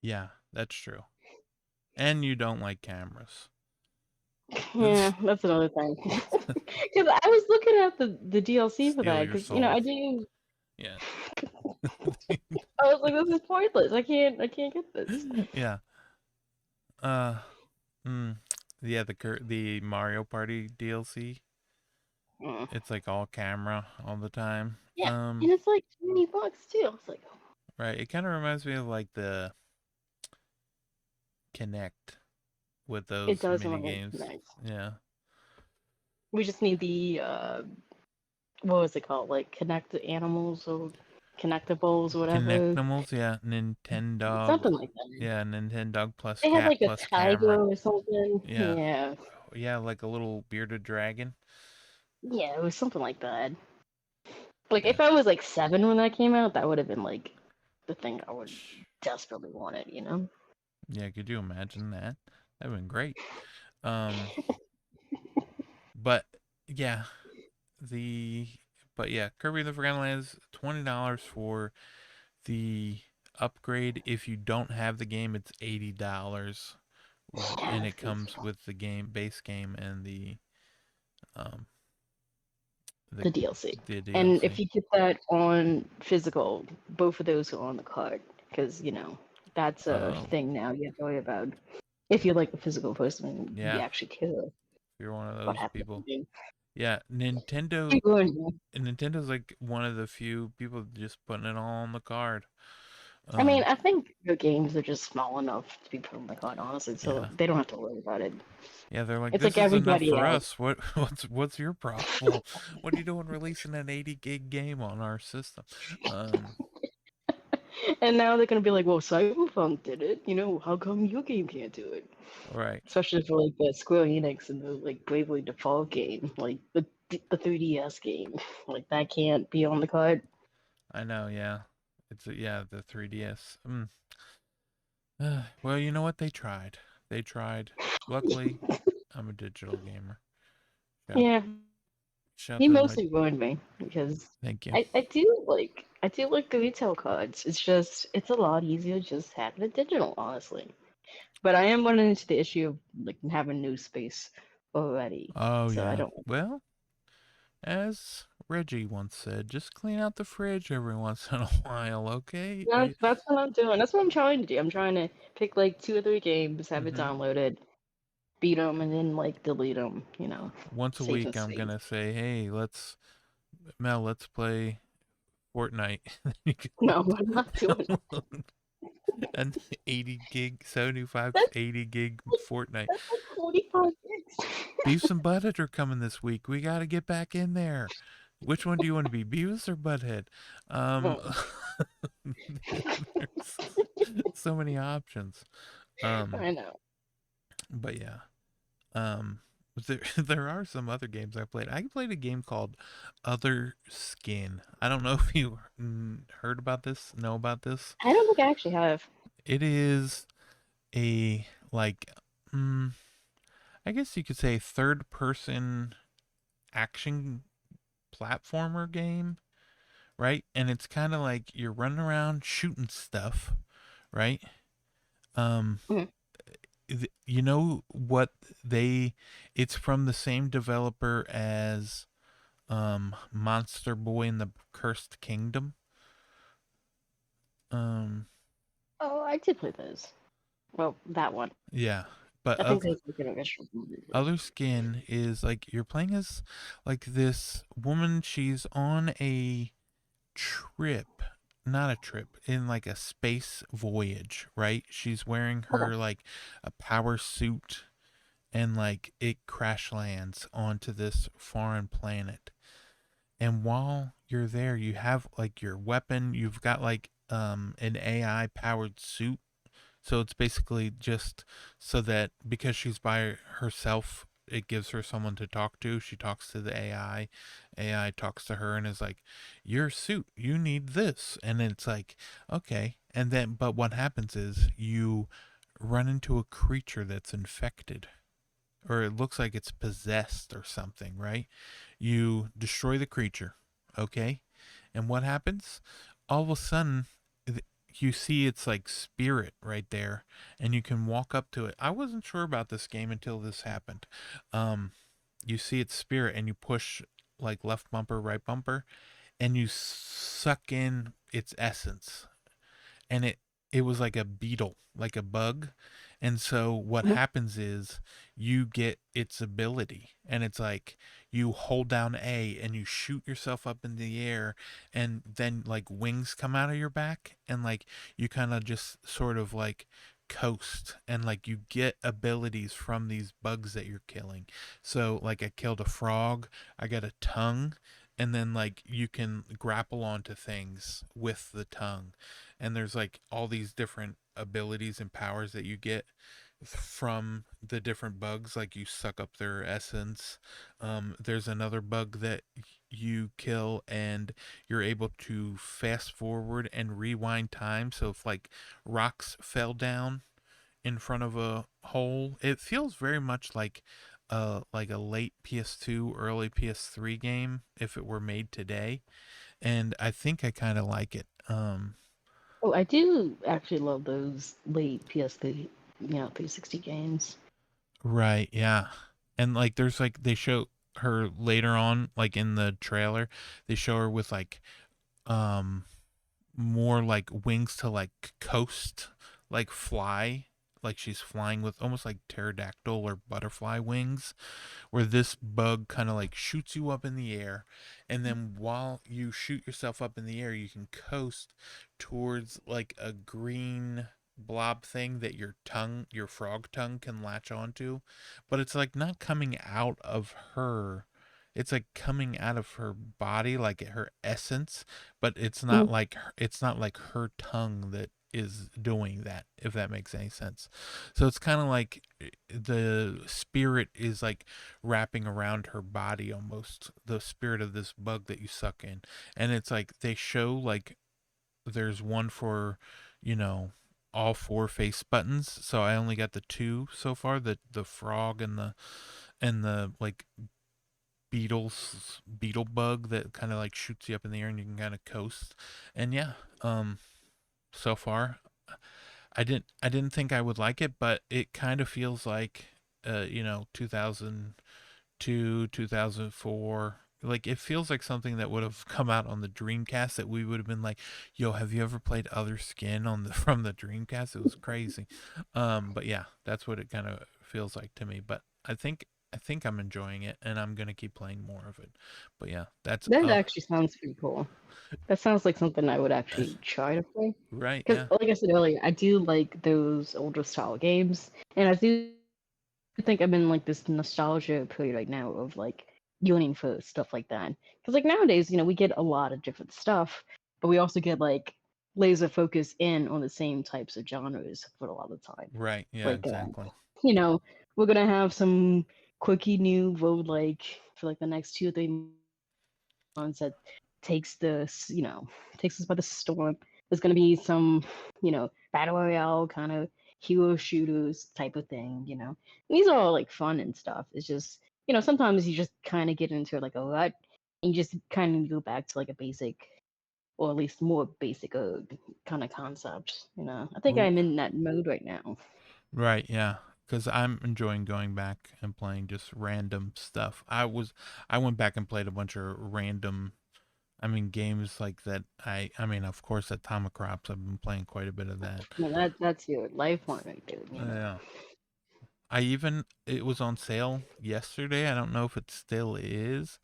Speaker 1: yeah, that's true. And you don't like cameras.
Speaker 2: Yeah, that's another thing. Because I was looking at the DLC for
Speaker 1: Steal
Speaker 2: that,
Speaker 1: your
Speaker 2: because
Speaker 1: soul.
Speaker 2: I do.
Speaker 1: Yeah.
Speaker 2: I was like, this is pointless. I can't get this.
Speaker 1: Yeah. Uh. Mm, yeah. The Mario Party DLC.
Speaker 2: Mm.
Speaker 1: It's like all camera all the time.
Speaker 2: Yeah, and it's like $20 too. I was like, oh,
Speaker 1: Right. It kind of reminds me of like the Connect with
Speaker 2: it
Speaker 1: those
Speaker 2: does
Speaker 1: mini
Speaker 2: look
Speaker 1: games.
Speaker 2: nice.
Speaker 1: Yeah.
Speaker 2: We just need the what was it called? Like connect the animals or connectables or whatever.
Speaker 1: Connectimals. Yeah. Nintendog.
Speaker 2: Something like that.
Speaker 1: Yeah. Nintendog plus
Speaker 2: They had
Speaker 1: cat
Speaker 2: like a
Speaker 1: plus camera.
Speaker 2: tiger or something.
Speaker 1: Yeah.
Speaker 2: Yeah.
Speaker 1: Yeah. Like a little bearded dragon.
Speaker 2: Yeah, it was something like that. Like
Speaker 1: Yeah.
Speaker 2: if I was like 7 when that came out, that would have been like the thing I would desperately wanted.
Speaker 1: Yeah. Could you imagine that? That'd been great. Um. But yeah. The but yeah, Kirby and the Forgotten Lands, $20 for the upgrade. If you don't have the game, it's $80, and
Speaker 2: Yeah,
Speaker 1: it comes with the game base game and um the
Speaker 2: the DLC.
Speaker 1: the
Speaker 2: And if
Speaker 1: DLC.
Speaker 2: you get that on physical, both of those are on the card because that's a
Speaker 1: Oh
Speaker 2: thing now you have to worry about. If you're like a physical person, you
Speaker 1: yeah, if
Speaker 2: actually care
Speaker 1: you're one of
Speaker 2: what
Speaker 1: those
Speaker 2: happens in
Speaker 1: people.
Speaker 2: the game.
Speaker 1: Yeah,
Speaker 2: You ruined me.
Speaker 1: Nintendo's like one of the few people just putting it all on the card.
Speaker 2: I mean,
Speaker 1: Um
Speaker 2: I think the games are just small enough to be put on the card, honestly, so
Speaker 1: yeah.
Speaker 2: they don't have to worry about it.
Speaker 1: Yeah, they're like,
Speaker 2: It's
Speaker 1: this
Speaker 2: like
Speaker 1: is enough
Speaker 2: everybody
Speaker 1: for
Speaker 2: else.
Speaker 1: us. What's your problem? What are you doing releasing an 80 gig game on our system? Um,
Speaker 2: And now they're gonna be like, well, Cyberpunk did it. How come your game can't do it?
Speaker 1: right.
Speaker 2: Especially for like the Square Enix and the like Bravely Default game, like the 3DS game, like that can't be on the card.
Speaker 1: I know. Yeah, yeah the 3DS. Well, you know what? They tried. They tried. Luckily, I'm a digital gamer. Shout
Speaker 2: Yeah,
Speaker 1: shout
Speaker 2: he
Speaker 1: to my.
Speaker 2: mostly ruined me because
Speaker 1: Thank you.
Speaker 2: I do like the retail cards. It's a lot easier just having it digital, honestly. But I am running into the issue of like having new space already,
Speaker 1: Oh
Speaker 2: so I
Speaker 1: yeah.
Speaker 2: don't.
Speaker 1: Well, As Reggie once said, just clean out the fridge every once in a while, okay?
Speaker 2: That's what I'm doing. That's what I'm trying to do. I'm trying to pick like 2 or 3 games, have it
Speaker 1: Mm-hmm.
Speaker 2: downloaded, beat them, and then like delete them.
Speaker 1: Once a
Speaker 2: Safe
Speaker 1: week,
Speaker 2: and
Speaker 1: I'm
Speaker 2: safe.
Speaker 1: gonna say, hey, let's play Fortnite. You can
Speaker 2: No, I'm not doing
Speaker 1: download an 80 gig, 75
Speaker 2: that.
Speaker 1: to 80 gig Fortnite.
Speaker 2: That's like 45 gigs.
Speaker 1: Beavis and Butthead are coming this week. We got to get back in there. Which one do you want to be, Beavis or Butthead? Um,
Speaker 2: Oh,
Speaker 1: there's so many options. Um,
Speaker 2: I know.
Speaker 1: but yeah. Um, there are some other games I played. I played a game called Otherskin. I don't know if you heard about this, know about this.
Speaker 2: I don't think I actually have.
Speaker 1: It is a like, mm, I guess you could say third person action platformer game, right? And it's kind of like you're running around shooting stuff, right? Um,
Speaker 2: Mhm.
Speaker 1: you know what they? It's from the same developer as Monster Boy and the Cursed Kingdom. Um,
Speaker 2: Oh, I did play those. Well, that one.
Speaker 1: yeah, but
Speaker 2: I think they took an original movie too.
Speaker 1: Other Skin is like you're playing as like this woman. She's on a trip, not a trip, in like a space voyage, right? She's wearing
Speaker 2: Okay.
Speaker 1: her like a power suit, and like it crash lands onto this foreign planet. And while you're there, you have like your weapon. You've got like an AI powered suit, so it's basically just so that because she's by herself, it gives her someone to talk to. She talks to the AI. AI talks to her and is like, "Your suit, you need this." And then it's like, "Okay." And then but what happens is you run into a creature that's infected, or it looks like it's possessed or something, right? You destroy the creature, okay? And what happens? All of a sudden, you see its like spirit right there, and you can walk up to it. I wasn't sure about this game until this happened. Um, you see its spirit, and you push like left bumper, right bumper, and you suck in its essence, and it was like a beetle, like a bug. And so what
Speaker 2: Mhm.
Speaker 1: happens is you get its ability, and it's like you hold down A and you shoot yourself up in the air, and then like wings come out of your back, and like you kind of just sort of like coast, and like you get abilities from these bugs that you're killing. So like I killed a frog, I got a tongue, and then like you can grapple onto things with the tongue, and there's like all these different abilities and powers that you get from the different bugs, like you suck up their essence. There's another bug that you kill, and you're able to fast forward and rewind time, so if like rocks fell down in front of a hole, it feels very much like a late PS2 early PS3 game if it were made today, and I think I kind of like it.
Speaker 2: Oh, I do actually love those late PS3, 360 games.
Speaker 1: Right, yeah. And like there's like they show her later on like in the trailer, they show her with like um more like wings to like coast, like fly, like she's flying with almost like pterodactyl or butterfly wings, where this bug kind of like shoots you up in the air, and then while you shoot yourself up in the air you can coast towards like a green blob thing that your frog tongue can latch onto, but it's like not coming out of her, it's like coming out of her body, like her essence, but
Speaker 2: Mhm.
Speaker 1: it's not like her tongue that is doing that, if that makes any sense. So it's kind of like the spirit is like wrapping around her body, almost the spirit of this bug that you suck in. And it's like they show like there's one for, you know, all four face buttons. So I only got the two so far, the frog and the like beetle bug that kind of like shoots you up in the air and you can kind of coast. And yeah, um so far I didn't think I would like it, but it kind of feels like 2002, 2004. like it feels like something that would have come out on the Dreamcast that we would have been like, "Yo, have you ever played Otherskin on the from the Dreamcast? It was crazy." But yeah, that's what it kind of feels like to me. But I think I'm enjoying it, and I'm gonna keep playing more of it. But yeah, that's
Speaker 2: That actually sounds pretty cool. That sounds like something I would actually try to play.
Speaker 1: right.
Speaker 2: Because,
Speaker 1: Yeah,
Speaker 2: like I said earlier, I do like those older style games, and I do think I'm in like this nostalgia period right now of like yearning for stuff like that. Because like nowadays, we get a lot of different stuff, but we also get like laser focus in on the same types of genres for a lot of the time.
Speaker 1: right. Yeah,
Speaker 2: Like,
Speaker 1: exactly.
Speaker 2: you know, we're gonna have some quirky new road like for like the next 2 or 3 months that takes us by the storm. There's gonna be some, battle royale kind of hero shooters type of thing. These are all like fun and stuff. It's just, sometimes you just kind of get into like a rut and you just kind of go back to like a basic or at least more basic kind of concept. I think
Speaker 1: Ooh,
Speaker 2: I'm in that mode right now.
Speaker 1: right. Yeah, because I'm enjoying going back and playing just random stuff. I went back and played a bunch of random. I mean, games like that. I mean, of course, Atomic Crops. I've been playing quite a bit of that.
Speaker 2: Well, that's your life one right there.
Speaker 1: Yeah. It was on sale yesterday. I don't know if it still is.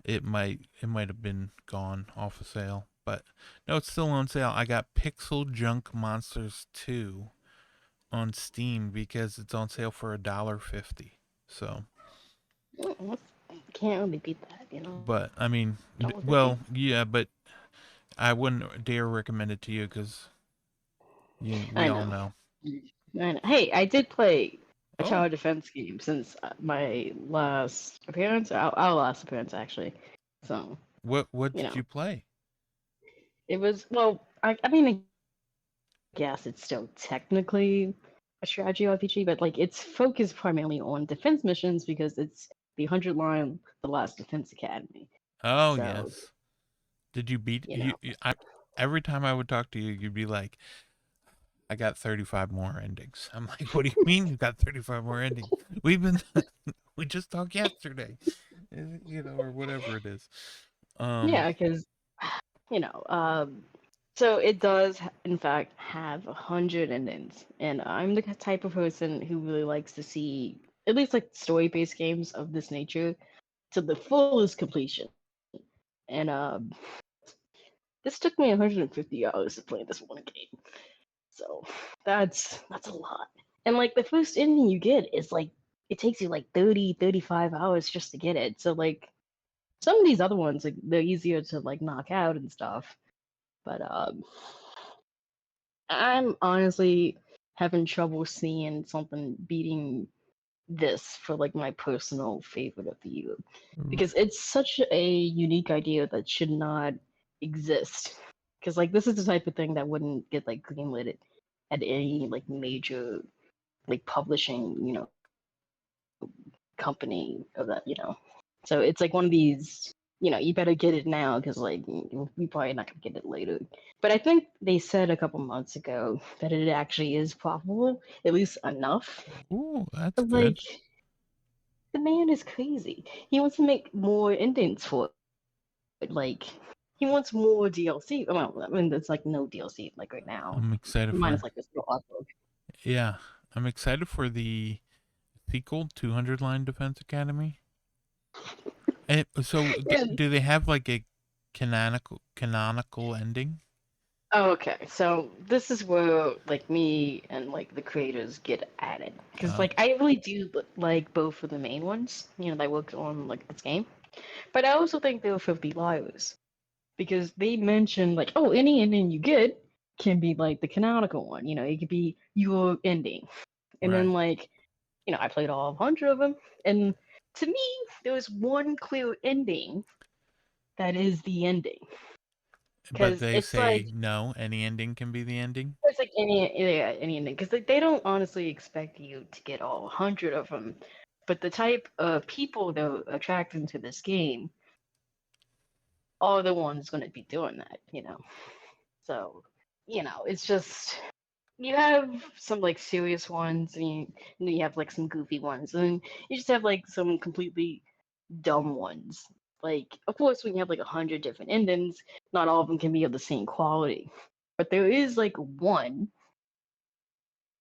Speaker 1: It might have been gone off of sale, but no, it's still on sale. I got Pixel Junk Monsters 2 on Steam because it's on sale for $1.50. So,
Speaker 2: Can't really beat that.
Speaker 1: but I mean,
Speaker 2: $1.50.
Speaker 1: well, yeah, but I wouldn't dare recommend it to you because we
Speaker 2: I
Speaker 1: all
Speaker 2: know.
Speaker 1: know.
Speaker 2: I know. Hey, I did play a
Speaker 1: Oh,
Speaker 2: tower defense game since my last appearance, our last appearance actually. So,
Speaker 1: what
Speaker 2: you
Speaker 1: did
Speaker 2: know,
Speaker 1: you play?
Speaker 2: it was, well, I mean, I guess it's still technically a strategy RPG, but like it's focused primarily on defense missions because it's the 100 line, the last defense academy.
Speaker 1: Oh
Speaker 2: So,
Speaker 1: yes. Did you beat
Speaker 2: you know,
Speaker 1: I every time I would talk to you, you'd be like, I got 35 more endings. I'm like, what do you mean you got 35 more endings? We've been, we just talked yesterday, or whatever it is. Um,
Speaker 2: yeah, because, you know, so it does, in fact, have 100 endings, and I'm the type of person who really likes to see at least like story-based games of this nature to the fullest completion. And this took me 150 hours to play this one game, so that's a lot. And like the first ending you get is like it takes you like 30, 35 hours just to get it. So like some of these other ones, like they're easier to like knock out and stuff. But I'm honestly having trouble seeing something beating this for like my personal favorite of the year because it's such a unique idea that should not exist. Because like this is the type of thing that wouldn't get like greenlit at any like major like publishing company of that. So it's like one of these, you better get it now because like we probably not gonna get it later. But I think they said a couple months ago that it actually is profitable, at least enough.
Speaker 1: ooh, that's
Speaker 2: But
Speaker 1: good.
Speaker 2: like the man is crazy. He wants to make more endings for it. Like he wants more DLC. Well, I mean, there's like no DLC like right now,
Speaker 1: I'm excited
Speaker 2: minus
Speaker 1: for,
Speaker 2: like this little artwork.
Speaker 1: yeah, I'm excited for the sequel, 200 Line Defense Academy. And so,
Speaker 2: Yeah.
Speaker 1: do they have like a canonical ending?
Speaker 2: Oh, okay. So this is where like me and like the creators get at it because
Speaker 1: Oh,
Speaker 2: like I really do like both of the main ones, that worked on like this game, but I also think they were 50 liars because they mentioned like, oh, any ending you get can be like the canonical one. It could be your ending, and
Speaker 1: right.
Speaker 2: then like I played all 100 of them, and to me there was one clear ending that is the ending
Speaker 1: But
Speaker 2: because
Speaker 1: they
Speaker 2: it's like
Speaker 1: say no, any ending can be the ending.
Speaker 2: it's like any ending because they don't honestly expect you to get all 100 of them, but the type of people they're attracting to this game are the ones going to be doing that. So it's just you have some like serious ones, and you have like some goofy ones, and you just have like some completely dumb ones. Like, of course, when you have like 100 different endings, not all of them can be of the same quality. But there is like one.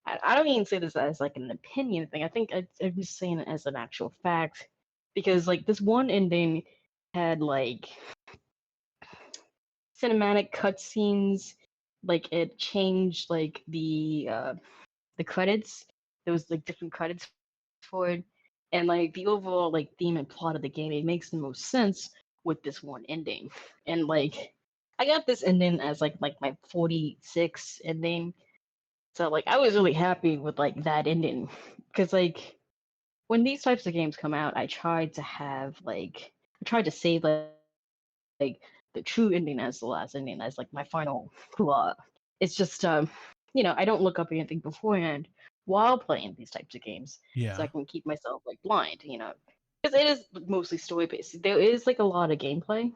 Speaker 2: I don't even say this as like an opinion thing. I think I'm just saying it as an actual fact, because like this one ending had like cinematic cutscenes, like it changed like the credits. There was like different credits for it, and like the overall like theme and plot of the game, it makes the most sense with this one ending. And like I got this ending as like my 46 ending, so like I was really happy with like that ending, because like when these types of games come out, I tried to save like the true ending as the last ending, as like my final hurrah. It's just I don't look up anything beforehand while playing these types of games, so I
Speaker 1: Yeah.
Speaker 2: can keep myself like blind, because it is mostly story based. There is like a lot of gameplay,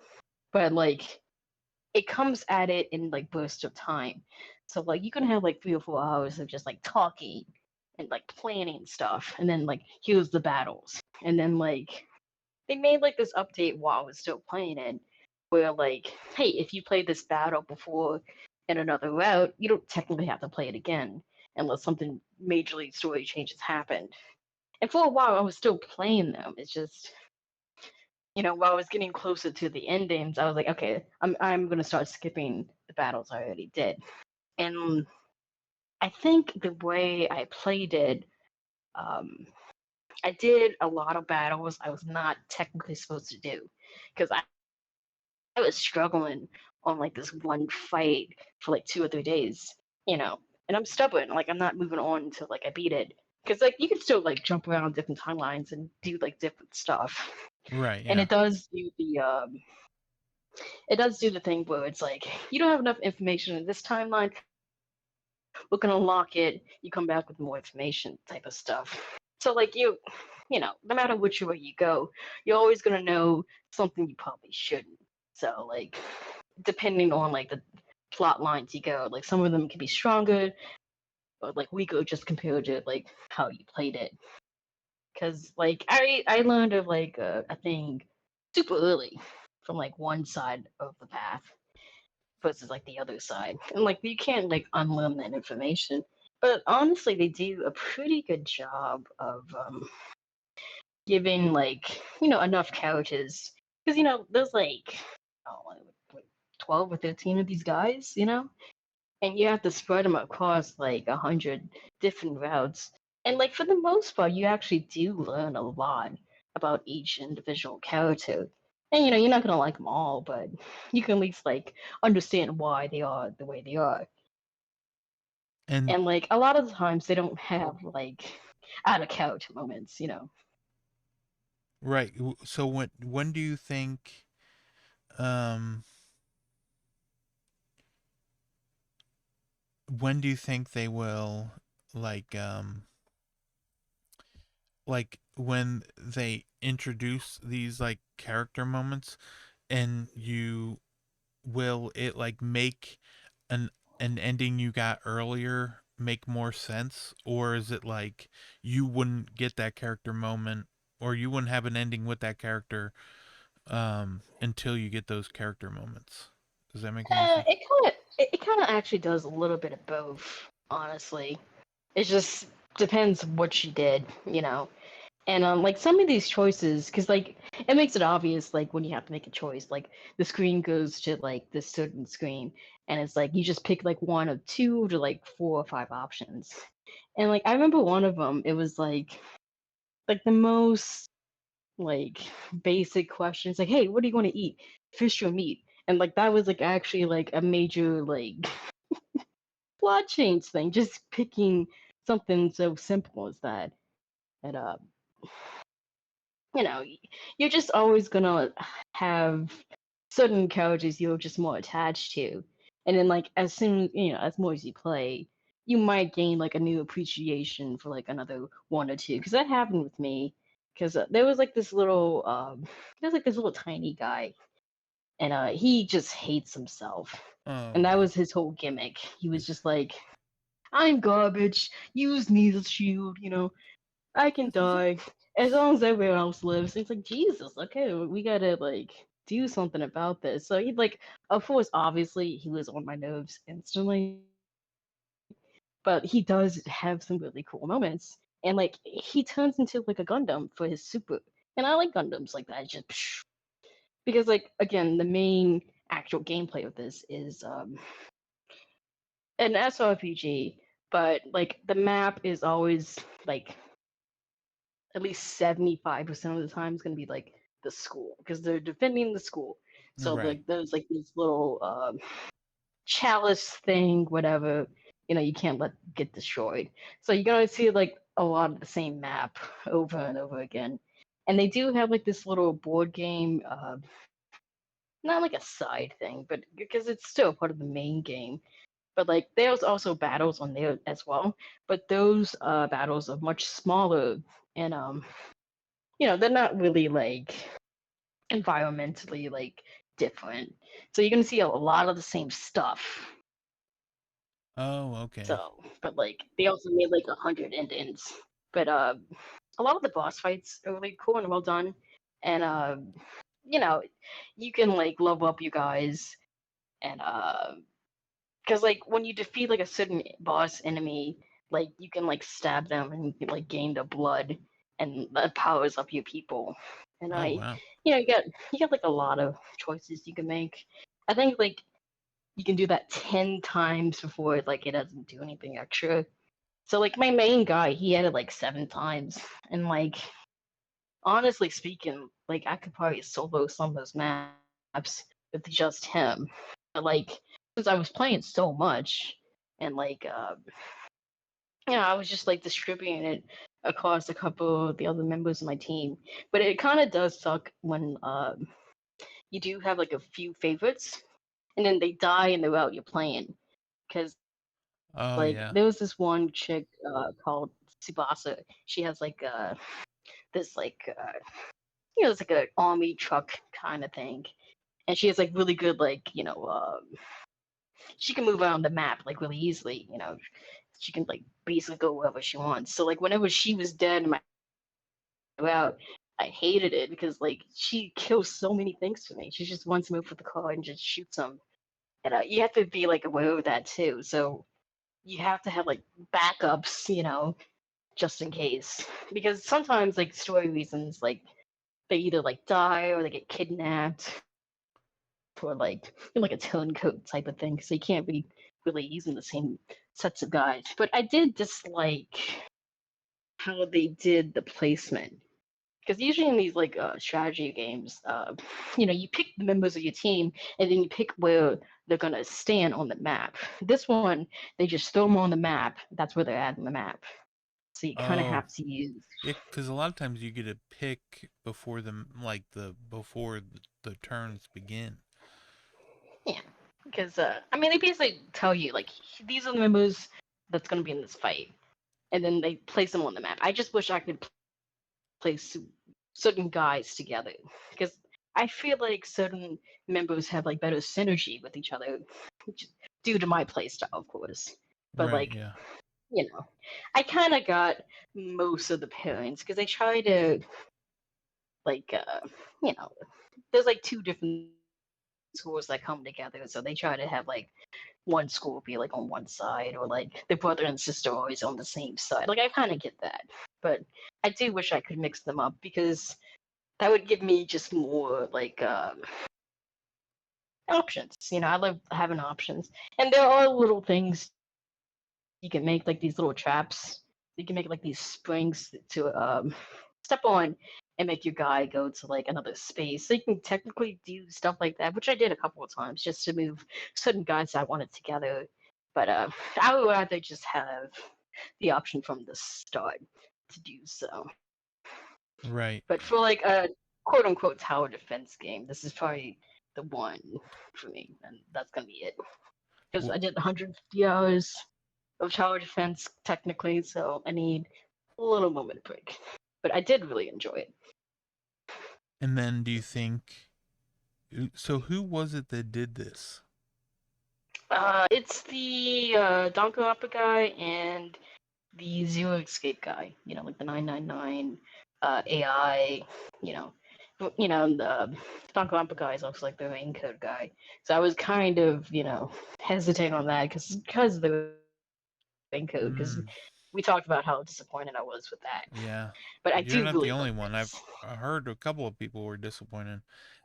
Speaker 2: but like it comes at it in like bursts of time. So like you can have like 3 or 4 hours of just like talking and like planning stuff, and then like here's the battles, and then like they made like this update while I was still playing it, where like, hey, if you played this battle before in another route, you don't technically have to play it again unless something majorly story changes happened. And for a while, I was still playing them. It's just, while I was getting closer to the endings, I was like, okay, I'm gonna start skipping the battles I already did. And I think the way I played it, um, I did a lot of battles I was not technically supposed to do, because I was struggling on like this one fight for like 2 or 3 days, and I'm stubborn. Like I'm not moving on until like I beat it, because like you can still like jump around different timelines and do like different stuff,
Speaker 1: Right.
Speaker 2: and
Speaker 1: Yeah.
Speaker 2: it does do the thing where it's like you don't have enough information in this timeline. We're gonna unlock it. You come back with more information, type of stuff. So like no matter which way you go, you're always gonna know something you probably shouldn't. So like depending on like the plot lines you go, like some of them can be stronger or like weaker just compared to like how you played it. Because like I learned of like a thing super early from like one side of the path versus like the other side, and like you can't like unlearn that information. But honestly, they do a pretty good job of giving like enough characters, because there's like oh, like 12 or 13 of these guys, and you have to spread them across like 100 different routes. And like for the most part, you actually do learn a lot about each individual character. And you're not gonna like them all, but you can at least like understand why they are the way they are.
Speaker 1: And
Speaker 2: And like a lot of the times, they don't have like out of character moments.
Speaker 1: right. So when do you think um when do you think they will like when they introduce these like character moments, and you will it like make an ending you got earlier make more sense, or is it like you wouldn't get that character moment, or you wouldn't have an ending with that character until you get those character moments? Does that make any sense?
Speaker 2: It kind of actually does a little bit of both, honestly. It just depends what you did. And like some of these choices, because like it makes it obvious, like when you have to make a choice, like the screen goes to like this certain screen, and it's like you just pick like one of two to like 4 or 5 options. And like I remember one of them, it was like the most like basic questions, like, hey, what do you want to eat, fish or meat? And like that was like actually like a major like plot change thing, just picking something so simple as that. And you know, you're just always gonna have certain characters you're just more attached to, and then like as soon as more as you play, you might gain like a new appreciation for like another one or two. Because that happened with me. Because there was like this little, there's like this little tiny guy, and he just hates himself,
Speaker 1: Oh
Speaker 2: and that
Speaker 1: no.
Speaker 2: was his whole gimmick. He was just like, I'm garbage. Use me as a shield. I can die. as long as everyone else lives, it's like Jesus. Okay, we gotta like do something about this. So he like, of course, obviously he was on my nerves instantly, but he does have some really cool moments, and like he turns into like a Gundam for his super, and I like Gundams like that. Just because like again, the main actual gameplay of this is an SRPG, but like the map is always like at least 75% of the time is going to be like the school because they're defending the school. So
Speaker 1: Right.
Speaker 2: like there's like this little chalice thing, whatever. You can't let get destroyed. So you're gonna see like a lot of the same map over and over again. And they do have like this little board game, not like a side thing, but because it's still part of the main game. But like there's also battles on there as well. But those battles are much smaller and they're not really like environmentally like different. So you're gonna see a lot of the same stuff.
Speaker 1: Oh, okay.
Speaker 2: So, but like they also made like 100 endings. But a lot of the boss fights are really cool and well done. And you know, you can like level up you guys and because like when you defeat like a certain boss enemy, like you can like stab them and you can like gain the blood and that powers up your people. And
Speaker 1: Oh, wow.
Speaker 2: you got like a lot of choices you can make. I think like you can do that 10 times before like it doesn't do anything extra. So like my main guy, he had it like 7 times. And like honestly speaking, like I could probably solo some of those maps with just him. But like since I was playing so much and like I was just like distributing it across a couple of the other members of my team. But it kind of does suck when you do have like a few favorites and then they die in the route you're playing. Because like there was this
Speaker 1: Oh,
Speaker 2: one
Speaker 1: yeah.
Speaker 2: chick called Tsubasa. She has like this it's like an army truck kind of thing, and she has like really good like she can move around the map like really easily. She can like basically go wherever she wants. So like whenever she was dead in my route, I hated it because like she kills so many things for me. She just wants to move with the car and just shoots them. And you have to be like aware of that too. So you have to have like backups, just in case. Because sometimes like story reasons, like they either like die or they get kidnapped or like a turncoat type of thing. So you can't be really using the same sets of guys. But I did dislike how they did the placement. Because usually in these like strategy games, you pick the members of your team and then you pick where they're gonna stand on the map. This one, they just throw them on the map. That's where they're at on the map. So you kind of
Speaker 1: Oh,
Speaker 2: have to use.
Speaker 1: yeah, because a lot of times you get a pick before before the turns begin.
Speaker 2: Yeah, because I mean they basically tell you like these are the members that's gonna be in this fight, and then they place them on the map. I just wish I could place certain guys together because I feel like certain members have like better synergy with each other due to my playstyle, of course. But
Speaker 1: Right,
Speaker 2: like
Speaker 1: yeah.
Speaker 2: I kind of got most of the pairings because they try to like there's like two different schools that come together, so they try to have like one school be like on one side, or like the brother and sister always on the same side. Like I kind of get that, but I do wish I could mix them up because that would give me just more like options. I love having options, and there are little things you can make, like these little traps. You can make like these springs to step on and make your guy go to like another space. So you can technically do stuff like that, which I did a couple of times just to move certain guys I wanted together. But I would rather just have the option from the start to do so. But for
Speaker 1: Right.
Speaker 2: like a quote unquote tower defense game, this is probably the one for me, and that's gonna be it. Because I
Speaker 1: W-
Speaker 2: did 150 hours of tower defense technically, so I need a little moment of break. But I did really enjoy it.
Speaker 1: And then do you think so who was it that did this?
Speaker 2: It's the Danko Appa guy and the Zero Escape guy. Like the 999. AI, you know, the Danganronpa guy is also like the main code guy. So I was kind of, hesitating on that because of the main code, because
Speaker 1: Mm,
Speaker 2: we talked about how disappointed I was with that.
Speaker 1: yeah.
Speaker 2: But I
Speaker 1: You're
Speaker 2: do
Speaker 1: not the
Speaker 2: really
Speaker 1: only
Speaker 2: like
Speaker 1: one. I've
Speaker 2: this.
Speaker 1: heard a couple of people were disappointed.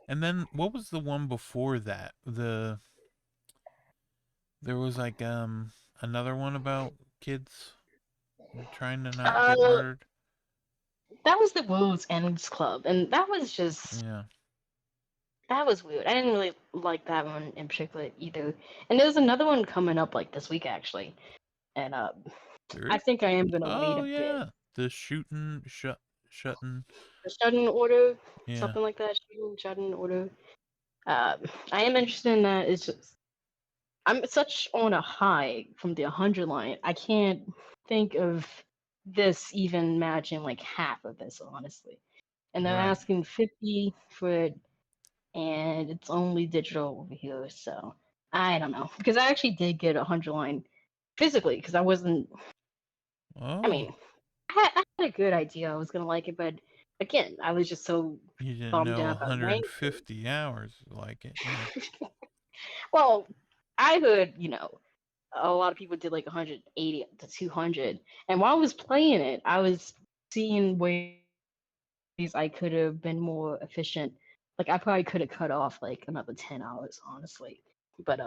Speaker 1: And then what was the one before that? There was like another one about kids trying to not get
Speaker 2: Uh,
Speaker 1: murdered.
Speaker 2: that was the Wolves Ends Club, and
Speaker 1: Yeah.
Speaker 2: that was weird. I didn't really like that one in particular either. And there's another one coming up like this week actually, and
Speaker 1: There
Speaker 2: I
Speaker 1: is.
Speaker 2: think I am gonna wait
Speaker 1: Oh
Speaker 2: a bit.
Speaker 1: yeah. The shutting.
Speaker 2: The Shut-in Order,
Speaker 1: Yeah.
Speaker 2: something like that. Shut-in Order. I am interested in that. It's just I'm such on a high from the 100 line. I can't think of this even matching like half of this, honestly. And they're
Speaker 1: Right.
Speaker 2: asking 50 for it, and it's only digital over here, so I don't know. Because I actually did get a 100 line physically, because I wasn't. I
Speaker 1: Oh,
Speaker 2: mean, I had a good idea I was gonna like it, but again, I was just so
Speaker 1: you didn't
Speaker 2: bummed
Speaker 1: know
Speaker 2: out about ranking.
Speaker 1: 150 hours like it. Yeah.
Speaker 2: Well, I heard, a lot of people did like 180 to 200. And while I was playing it, I was seeing ways I could have been more efficient. Like I probably could have cut off like another 10 hours, honestly. But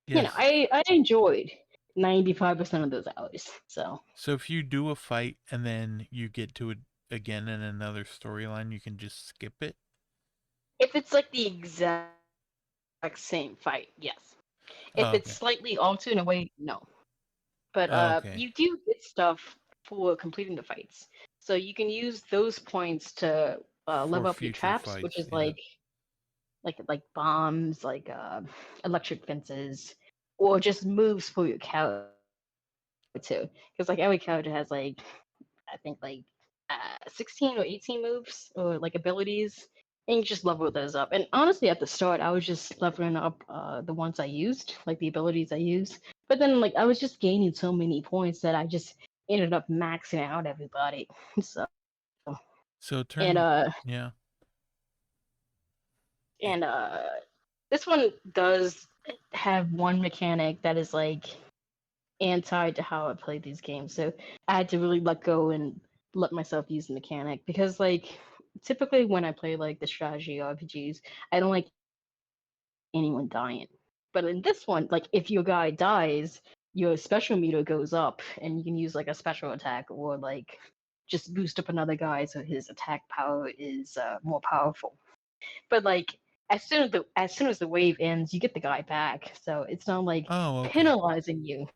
Speaker 1: Yes.
Speaker 2: I enjoyed 95% of those hours. So
Speaker 1: So if you do a fight and then you get to it again in another storyline, you can just skip it.
Speaker 2: if it's like the exact same fight, yes. If
Speaker 1: Oh,
Speaker 2: it's
Speaker 1: okay.
Speaker 2: slightly altered in a way, no. But
Speaker 1: Oh, okay.
Speaker 2: you do get stuff for completing the fights. So you can use those points to
Speaker 1: For
Speaker 2: level up your
Speaker 1: future
Speaker 2: traps, which
Speaker 1: fights,
Speaker 2: is
Speaker 1: yeah.
Speaker 2: like bombs, like electric fences, or just moves for your character too. Because like every character has like I think like 16 or 18 moves or like abilities, and you just level those up. And honestly, at the start, I was just leveling up the ones I used, like the abilities I used. But then like I was just gaining so many points that I just ended up maxing out everybody. So
Speaker 1: So
Speaker 2: and
Speaker 1: turn, yeah. Eh,
Speaker 2: and this one does have one mechanic that is like anti to how I play these games. So I had to really let go and let myself use the mechanic, because like typically when I play like the strategy RPGs, I don't like anyone dying. But in this one, like if your guy dies, your special meter goes up and you can use like a special attack, or like just boost up another guy so his attack power is more powerful. But like as soon as the wave ends, you get the guy back. So it's not like
Speaker 1: Oh, okay.
Speaker 2: penalizing you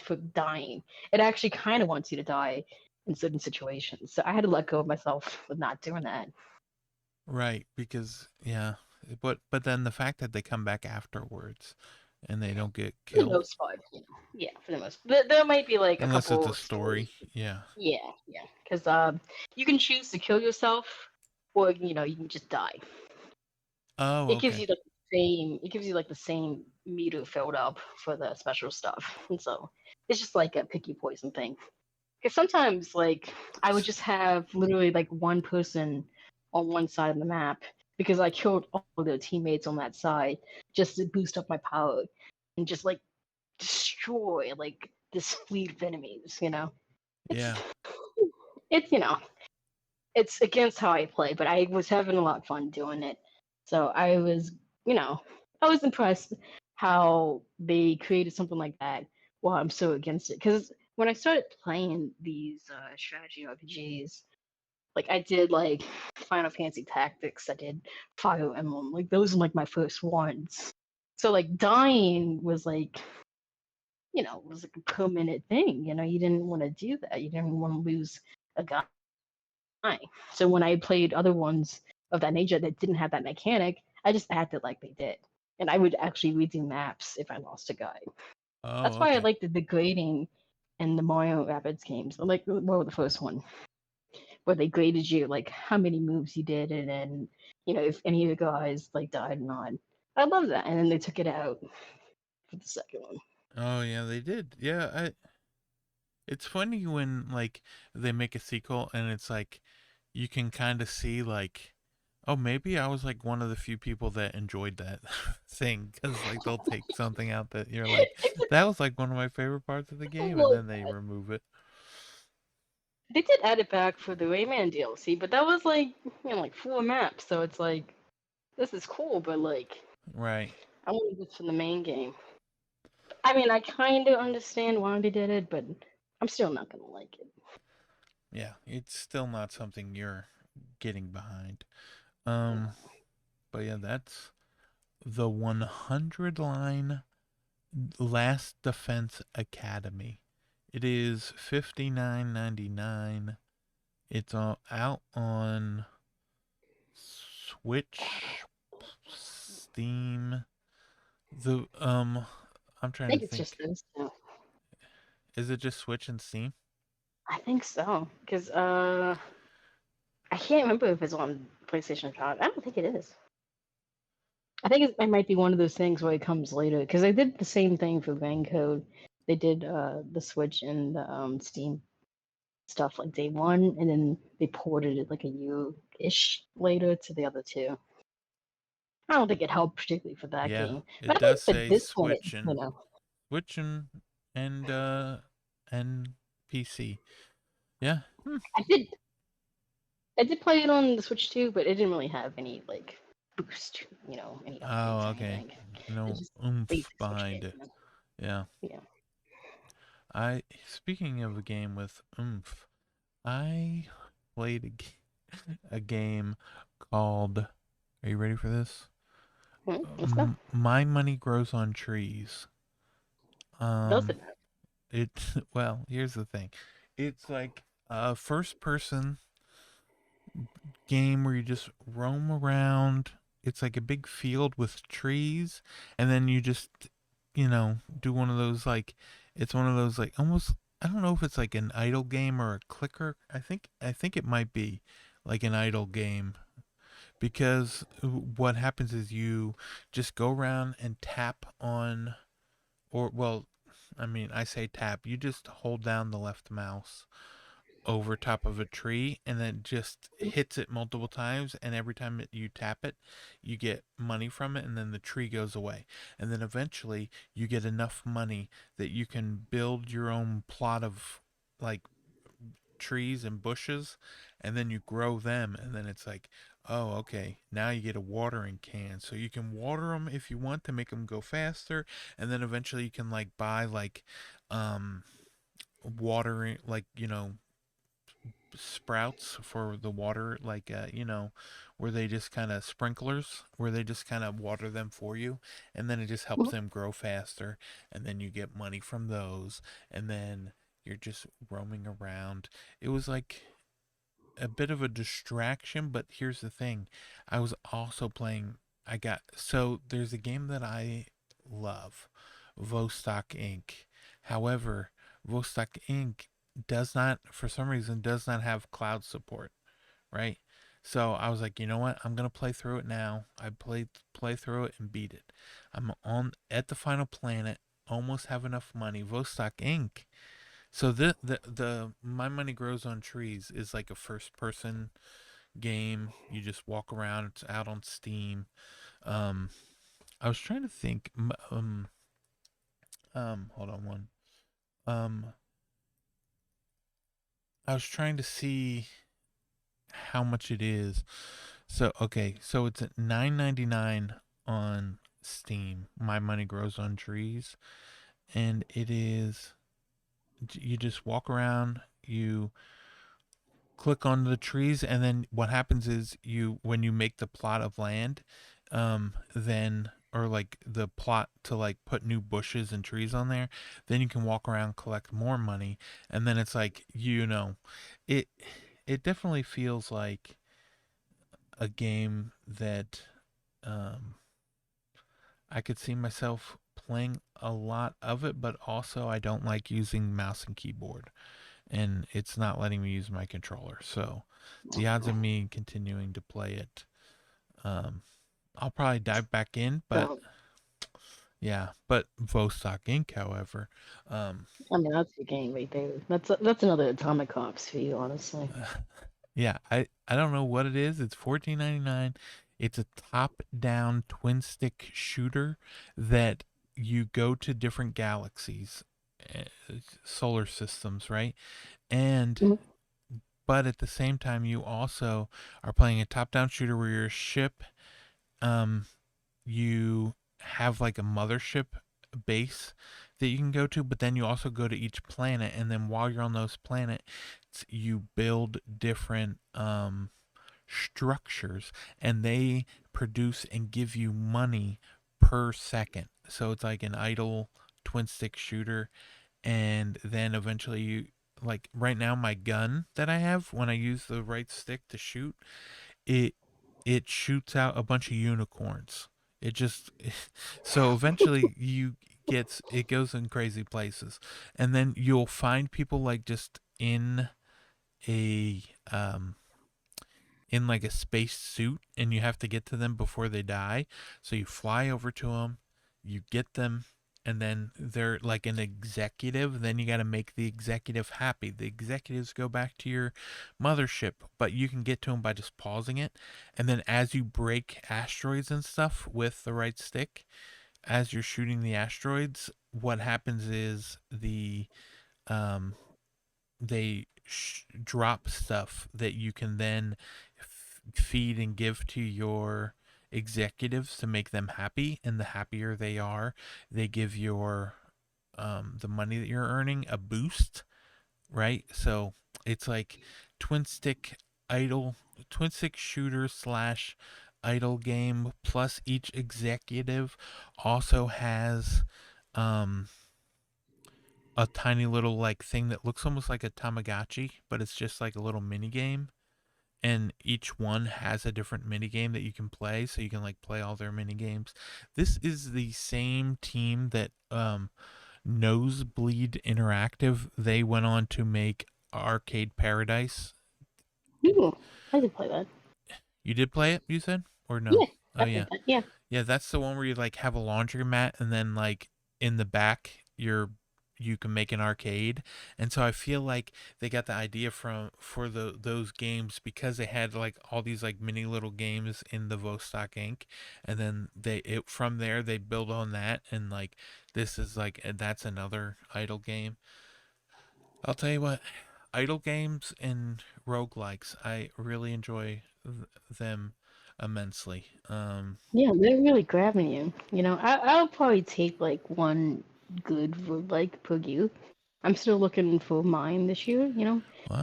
Speaker 2: for dying. It actually kind of wants you to die in certain situations. So I had to let go of myself with not doing that.
Speaker 1: Right, because yeah, but then the fact that they come back afterwards and they don't get
Speaker 2: For the
Speaker 1: killed
Speaker 2: most part, yeah, for the most. There might be like a
Speaker 1: unless it's a
Speaker 2: couple
Speaker 1: story.
Speaker 2: stories.
Speaker 1: Yeah.
Speaker 2: Yeah, because you can choose to kill yourself, or you can just die.
Speaker 1: Oh,
Speaker 2: It gives
Speaker 1: okay.
Speaker 2: you like the same. It gives you like the same meter filled up for the special stuff, and so it's just like a picky poison thing. Because sometimes, like, I would
Speaker 1: S-
Speaker 2: just have literally like one person on one side of the map because I killed all their teammates on that side just to boost up my power and just like destroy like this fleet of enemies. It's
Speaker 1: Yeah.
Speaker 2: it's it's against how I play, but I was having a lot of fun doing it. So you know, I was impressed how they created something like that while I'm so against it. Because when I started playing these strategy RPGs, like I did like Final Fantasy Tactics, I did Fire Emblem, like those are like my first ones. So like dying was like, was like a permanent thing. You didn't want to do that. You didn't want to lose a guy. So when I played other ones of that nature that didn't have that mechanic, I just acted like they did. And I would actually redo maps if I lost a guy. That's
Speaker 1: Oh,
Speaker 2: why I
Speaker 1: okay.
Speaker 2: like the grading in the Mario Rabbids games. Like well, the first one, where they graded you like how many moves you did, and then if any of the guys like died or not. I love that. And then they took it out for the second one.
Speaker 1: Oh, yeah, they did. Yeah, It's funny when like they make a sequel and it's like you can kind of see like, oh, maybe I was like one of the few people that enjoyed that thing because like they'll take something out that you're like,
Speaker 2: It's
Speaker 1: that was like one of my favorite parts of the
Speaker 2: a
Speaker 1: game, and
Speaker 2: little
Speaker 1: then they
Speaker 2: bad.
Speaker 1: remove it.
Speaker 2: They did add it back for the Rayman DLC, but that was like, like 4 maps. So it's like, this is cool, but like,
Speaker 1: Right.
Speaker 2: I wanted this from the main game. I mean, I kind of understand why they did it, but I'm still not gonna like it.
Speaker 1: Yeah, it's still not something you're getting behind.
Speaker 2: Yeah.
Speaker 1: Um, but yeah, that's the 100 line Last Defense Academy. It is 59.99. It's out on Switch, Steam. The I'm
Speaker 2: I
Speaker 1: trying to
Speaker 2: think it's just
Speaker 1: think.
Speaker 2: those two.
Speaker 1: Is it just Switch and Steam?
Speaker 2: I think so, because I can't remember if it's on PlayStation 5. I don't think it is. I think it might be one of those things where it comes later, because they did the same thing for Van Code. They did the Switch and the Steam stuff like day one, and then they ported it like a year ish later to the other two. I don't think it helped particularly for that
Speaker 1: Yeah,
Speaker 2: game, but
Speaker 1: it
Speaker 2: I think
Speaker 1: does
Speaker 2: for
Speaker 1: say
Speaker 2: this one, it,
Speaker 1: Switch and and and PC. Yeah. Hmm.
Speaker 2: I did I did play it on the Switch too, but it didn't really have any like boost, any updates
Speaker 1: Oh,
Speaker 2: or
Speaker 1: okay.
Speaker 2: anything. It's
Speaker 1: No
Speaker 2: just
Speaker 1: oomph
Speaker 2: basic Switch
Speaker 1: behind
Speaker 2: game.
Speaker 1: it. Yeah.
Speaker 2: Yeah.
Speaker 1: I speaking of a game with oomph, I played a game called. Are you ready for this?
Speaker 2: Let's go.
Speaker 1: My Money Grows on Trees.
Speaker 2: Those
Speaker 1: Um,
Speaker 2: are
Speaker 1: it well, here's the thing. It's like a first person game where you just roam around. It's like a big field with trees, and then you just, do one of those like, it's one of those like almost. I don't know if it's like an idle game or a clicker. I think it might be like an idle game because what happens is you just go around and tap on, or well, I mean, I say tap. You just hold down the left mouse over top of a tree and then just hits it multiple times, and every time you tap it you get money from it, and then the tree goes away, and then eventually you get enough money that you can build your own plot of like trees and bushes, and then you grow them, and then it's like, oh, okay, now you get a watering can so you can water them if you want to make them go faster, and then eventually you can like buy like um watering, like, sprouts for the water, like where they just kind of sprinklers, where they just kind of water them for you, and then it just helps
Speaker 2: Mhm.
Speaker 1: them grow faster, and then you get money from those, and then you're just roaming around. It was like a bit of a distraction, but here's the thing. I was also playing. There's a game that I love, Vostok Inc. However, Vostok Inc. does not, for some reason, does not have cloud support, right? So I was like, you know what? I'm gonna play through it now. I play through it and beat it. I'm on at the final planet, almost have enough money. Vostok Inc. So the My Money Grows on Trees is like a first person game. You just walk around. It's out on Steam. Um, I was trying to think. Hold on one. Um, I was trying to see how much it is. So okay, so it's at 9.99 on Steam. My Money Grows on Trees, and it is. You just walk around. You click on the trees, and then what happens is when you make the plot of land, then, or like the plot to like put new bushes and trees on there, then you can walk around, collect more money, and then it's like, it it definitely feels like a game that um I could see myself playing a lot of it, but also I don't like using mouse and keyboard, and it's not letting me use my controller. So the odds of me continuing to play it, um, I'll probably dive back in, but
Speaker 2: So
Speaker 1: Yeah, but Vostok Inc., however, um,
Speaker 2: I mean, that's the game right there. That's another Atomic Ops for you, honestly.
Speaker 1: yeah, I don't know what it is. It's 14.99. It's a top-down twin stick shooter that you go to different galaxies, uh, solar systems, right? And
Speaker 2: Mhm.
Speaker 1: but at the same time, you also are playing a top-down shooter where your ship, um, you have like a mothership base that you can go to, but then you also go to each planet, and then while you're on those planets, you build different structures, and they produce and give you money per second. So it's like an idle twin stick shooter, and then eventually you, like right now my gun that I have, when I use the right stick to shoot, it it shoots out a bunch of unicorns. It just so eventually you gets it goes in crazy places, and then you'll find people like just a um in like a space suit, and you have to get to them before they die. So you fly over to them, you get them, and then they're like an executive. Then you got to make the executive happy. The executives go back to your mothership, but you can get to them by just pausing it. And then as you break asteroids and stuff with the right stick, as you're shooting the asteroids, what happens is um, they drop stuff that you can then feed and give to your executives to make them happy, and the happier they are, they give your the money that you're earning a boost, right? So it's like twin stick idle twin stick shooter slash idle game, plus each executive also has um a tiny little like thing that looks almost like a Tamagotchi, but it's just like a little mini game. And each one has a different mini game that you can play, so you can like play all their mini games. This is the same team that Nosebleed Interactive. They went on to make Arcade Paradise.
Speaker 2: Ooh, I could play that.
Speaker 1: You did play it, you said, or no?
Speaker 2: Yeah,
Speaker 1: Oh
Speaker 2: I played
Speaker 1: yeah.
Speaker 2: that. Yeah.
Speaker 1: Yeah, that's the one where you like have a laundromat, and then like in the back you can make an arcade. And so I feel like they got the idea from for those games because they had like all these like mini little games in the Vostok Inc. And then from there they build on that, and like this is like that's another idle game. I'll tell you what, idle games and roguelikes, I really enjoy them immensely.
Speaker 2: Yeah, they're really grabbing you. I'll probably take like one good like Puggy. I'm still looking for mine this year.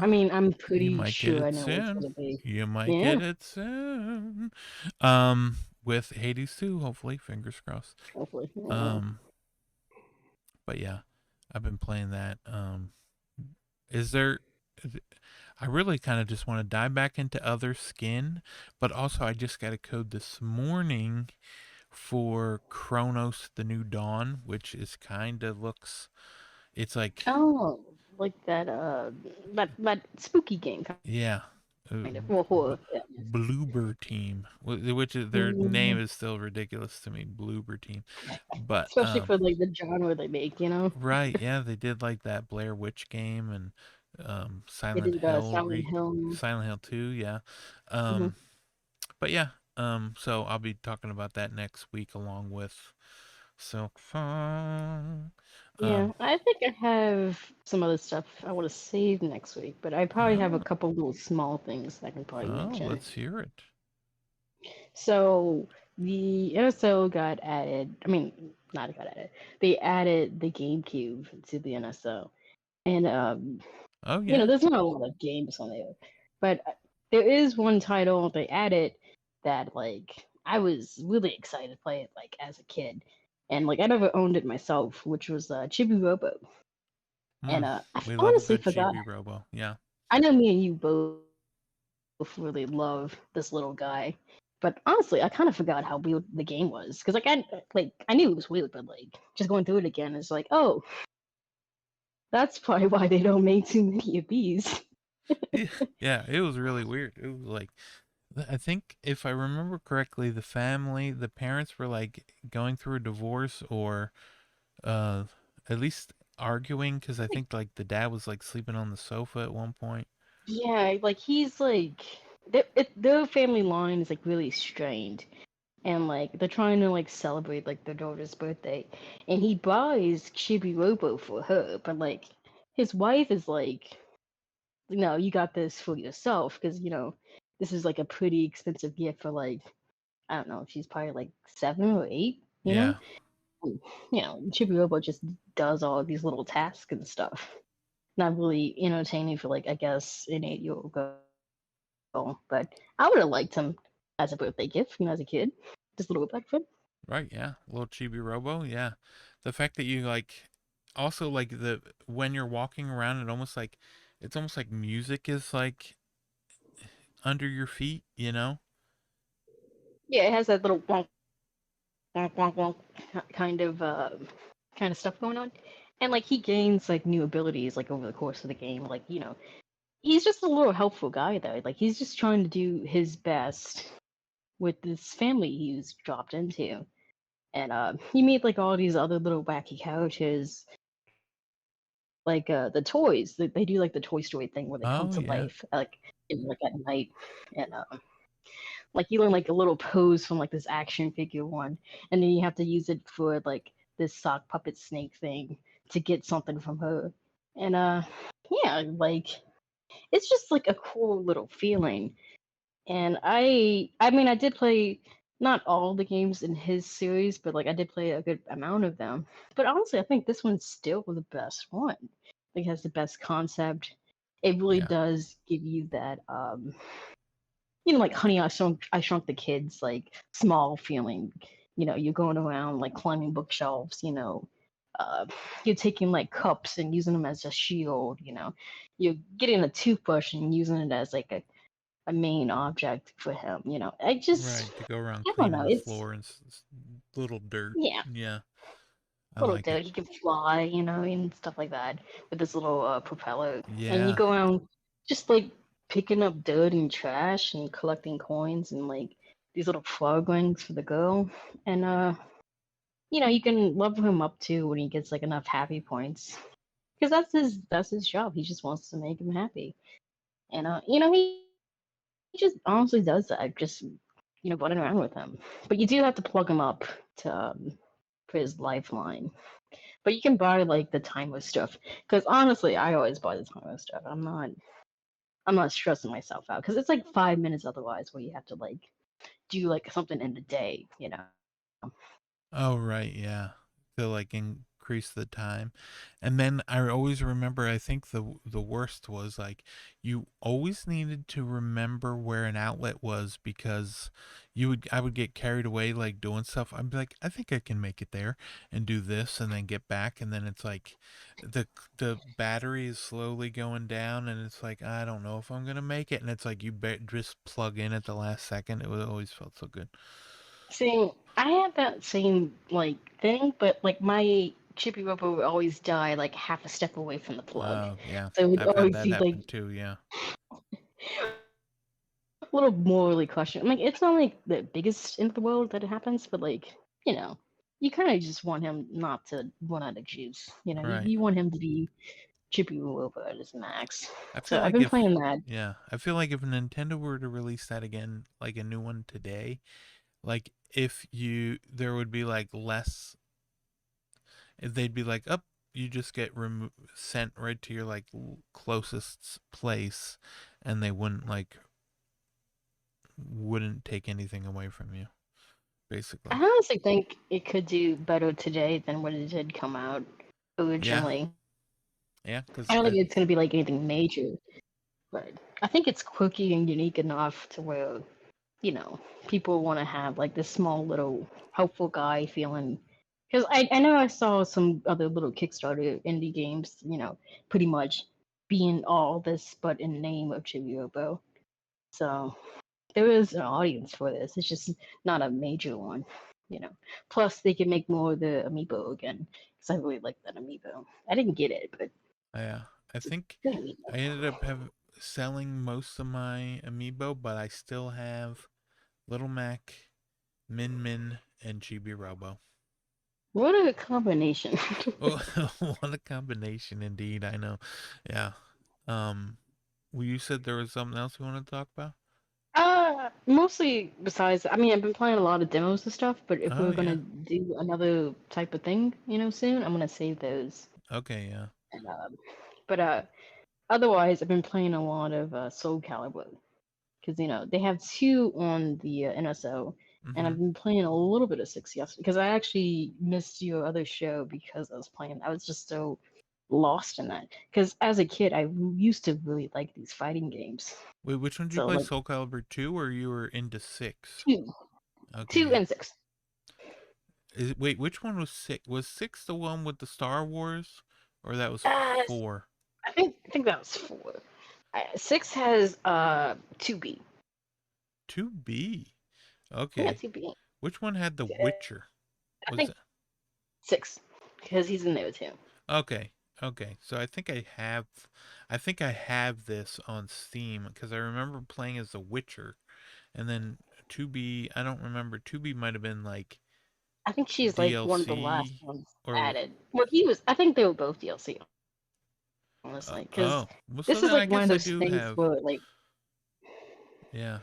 Speaker 2: I
Speaker 1: Well,
Speaker 2: mean, I'm
Speaker 1: you
Speaker 2: pretty
Speaker 1: might get
Speaker 2: sure I
Speaker 1: it
Speaker 2: know what it's
Speaker 1: soon.
Speaker 2: gonna be.
Speaker 1: You might
Speaker 2: Yeah,
Speaker 1: get it soon. Um, with Hades 2, hopefully, fingers crossed.
Speaker 2: hopefully. Yeah.
Speaker 1: Um, but yeah, I've been playing that. Is there? I really kind of just want to dive back into Otherskin, but also I just got a code this morning for Chronos: The New Dawn, which is kind of looks. It's like,
Speaker 2: Oh, like that spooky game
Speaker 1: yeah, uh,
Speaker 2: kind of. Well, horror. Yeah.
Speaker 1: Bloober Team, which is, their name
Speaker 2: Mm,
Speaker 1: is still ridiculous to me, Bloober Team. But
Speaker 2: especially for like the genre they make.
Speaker 1: right, yeah, they did like that Blair Witch game, and
Speaker 2: They did Silent Hill.
Speaker 1: Silent Hill 2, yeah.
Speaker 2: Hmm.
Speaker 1: Um, but yeah, so I'll be talking about that next week along with Silksong.
Speaker 2: Yeah,
Speaker 1: Um,
Speaker 2: I think I have some other stuff I want to save next week, but I probably have a
Speaker 1: oh,
Speaker 2: couple little small things I can probably
Speaker 1: oh,
Speaker 2: mention.
Speaker 1: let's hear it.
Speaker 2: So the NSO got added. I mean, not got added. They added the GameCube to the NSO, and
Speaker 1: Oh yeah.
Speaker 2: there's not a lot of games on there, but there is one title they added that like I was really excited to play it like as a kid, and like I never owned it myself, which was Chibi Robo. And
Speaker 1: Mm, we love a
Speaker 2: honestly
Speaker 1: good
Speaker 2: forgot.
Speaker 1: Chibi Robo. Yeah.
Speaker 2: I know me and you both really love this little guy, but honestly, I kind of forgot how weird the game was because I knew it was weird, but like just going through it again is like, oh, that's probably why they don't make too many of these.
Speaker 1: Yeah, it was really weird. It was like I think if I remember correctly, the parents were like going through a divorce or uh at least arguing because I think like the dad was like sleeping on the sofa at one point.
Speaker 2: Yeah, like he's like their family line is like really strained, and like they're trying to like celebrate like their daughter's birthday, and he buys Chibi Robo for her, but like his wife is like, no, you got this for yourself because this is like a pretty expensive gift for like I don't know, she's probably like 7 or 8, you know.
Speaker 1: Yeah,
Speaker 2: And, Chibi Robo just does all of these little tasks and stuff. Not really entertaining for like I guess an 8-year-old girl, but I would have liked him as a birthday gift, as a kid, just a little back for.
Speaker 1: right. Yeah, little Chibi Robo. Yeah, the fact that you like also like the when you're walking around, it's almost like music is like under your feet. You know?
Speaker 2: Yeah, it has that little wonk wonk wonk wonk kind of kind of stuff going on, and like he gains like new abilities like over the course of the game. Like he's just a little helpful guy though. Like he's just trying to do his best with this family he's dropped into. And you meet like all these other little wacky characters, like the toys. They do like the Toy Story thing where they come
Speaker 1: Oh
Speaker 2: to
Speaker 1: yeah.
Speaker 2: life, like at night, and like you learn like a little pose from like this action figure one, and then you have to use it for like this sock puppet snake thing to get something from her, and yeah, like it's just like a cool little feeling. And I mean, I did play not all the games in his series, but like I did play a good amount of them. But honestly, I think this one's still the best one. Like, it has the best concept. It really
Speaker 1: Yeah.
Speaker 2: does give you that, like Honey, I Shrunk the Kids, like small feeling. You're going around like climbing bookshelves. Uh, you're taking like cups and using them as a shield. You're getting a toothbrush and using it as like a main object for him.
Speaker 1: Right. To go around
Speaker 2: I don't know.
Speaker 1: cleaning the
Speaker 2: It's
Speaker 1: floor and little dirt.
Speaker 2: yeah,
Speaker 1: Yeah. I
Speaker 2: little
Speaker 1: like it.
Speaker 2: dude. He can fly, and stuff like that with this little propeller. And you
Speaker 1: Yeah.
Speaker 2: go around just like picking up dirt and trash and collecting coins and like these little frog rings for the girl. And you can level him up too when he gets like enough happy points. Because that's his job. He just wants to make him happy. And he just honestly does that. Just running around with him. But you do have to plug him up to for his lifeline. But you can buy like the timeless stuff. Because honestly, I always buy the timeless stuff. I'm not stressing myself out because it's like 5 minutes otherwise where you have to like do like something in a day.
Speaker 1: Oh, right, yeah. To like increase the time. And then I always remember I think the worst was like you always needed to remember where an outlet was because I would get carried away like doing stuff. I'd be like, I think I can make it there and do this and then get back and then it's like the battery is slowly going down and it's like I don't know if I'm going to make it and it's like just plug in at the last second. Always felt so good.
Speaker 2: See, I had that same like thing, but like my Chippy Robo would always die like half a step away from the plug.
Speaker 1: Oh, yeah.
Speaker 2: So it would
Speaker 1: I've had
Speaker 2: always
Speaker 1: that
Speaker 2: be like
Speaker 1: happen too, yeah.
Speaker 2: a little morally questionable. Like it's not like the biggest in the world that it happens, but like you know, you kind of just want him not to run out of juice. You,
Speaker 1: Right.
Speaker 2: you want him to be Chippy Robo at his max.
Speaker 1: I
Speaker 2: So
Speaker 1: feel
Speaker 2: I've
Speaker 1: like
Speaker 2: been
Speaker 1: if
Speaker 2: playing that.
Speaker 1: yeah, I feel like if Nintendo were to release that again, like a new one today, like if you there would be like less they'd be like, "Up, you just get sent right to your like closest place and they wouldn't take anything away from you,
Speaker 2: I
Speaker 1: basically."
Speaker 2: honestly think it could do better today than what it did come out
Speaker 1: Yeah.
Speaker 2: originally.
Speaker 1: Yeah,
Speaker 2: I
Speaker 1: cuz
Speaker 2: don't think
Speaker 1: I
Speaker 2: it's going to be like anything major, but I think it's quirky and unique enough to where you know people want to have like this small little helpful guy feeling. Because I know I saw some other little Kickstarter indie games, pretty much being all this but in name of Chibi Robo. So there is an audience for this. It's just not a major one, you know. Plus, they can make more of the amiibo again because I really like that amiibo. I didn't get it, but
Speaker 1: yeah, I
Speaker 2: it's a
Speaker 1: think
Speaker 2: good amiibo.
Speaker 1: I ended up having. selling most of my amiibo, but I still have Little Mac, Min Min, and Chibi Robo.
Speaker 2: What a combination.
Speaker 1: Oh, what a combination indeed. I know. Yeah. Um, well, you said there was something else you wanted to talk about?
Speaker 2: Mostly besides, I mean, I've been playing a lot of demos and stuff, but if we
Speaker 1: Oh,
Speaker 2: were
Speaker 1: yeah.
Speaker 2: gonna do another type of thing, soon, I'm gonna save those.
Speaker 1: Okay, yeah.
Speaker 2: And, but otherwise, I've been playing a lot of Soul Calibur because they have two on the NSO, and
Speaker 1: Mm-hmm.
Speaker 2: I've been playing a little bit of six yesterday because I actually missed your other show because I was playing. I was just so lost in that because as a kid, I used to really like these fighting games.
Speaker 1: Wait, which one did you
Speaker 2: So
Speaker 1: play?
Speaker 2: like
Speaker 1: Soul Calibur 2 or you were into 6?
Speaker 2: two,
Speaker 1: Okay,
Speaker 2: two
Speaker 1: yeah.
Speaker 2: and six.
Speaker 1: Wait, which one was 6? Was 6 the one with the Star Wars? Or that was
Speaker 2: Uh,
Speaker 1: 4?
Speaker 2: I think that was four. Six has 2B.
Speaker 1: 2B?
Speaker 2: Yeah,
Speaker 1: Okay.
Speaker 2: 2B.
Speaker 1: Which one had the Witcher?
Speaker 2: I
Speaker 1: Was
Speaker 2: think
Speaker 1: it?
Speaker 2: six because he's in there too.
Speaker 1: Okay. Okay. So I think I have this on Steam because I remember playing as the Witcher, and then 2B, I don't remember. 2B might have been like
Speaker 2: I think she's like one of the last
Speaker 1: DLC
Speaker 2: ones
Speaker 1: or
Speaker 2: added. Well, he was. I think they were both DLC, honestly, because
Speaker 1: oh. Well, so
Speaker 2: this is
Speaker 1: then I
Speaker 2: like one of
Speaker 1: guess I
Speaker 2: those
Speaker 1: do
Speaker 2: things
Speaker 1: have,
Speaker 2: where like
Speaker 1: yeah.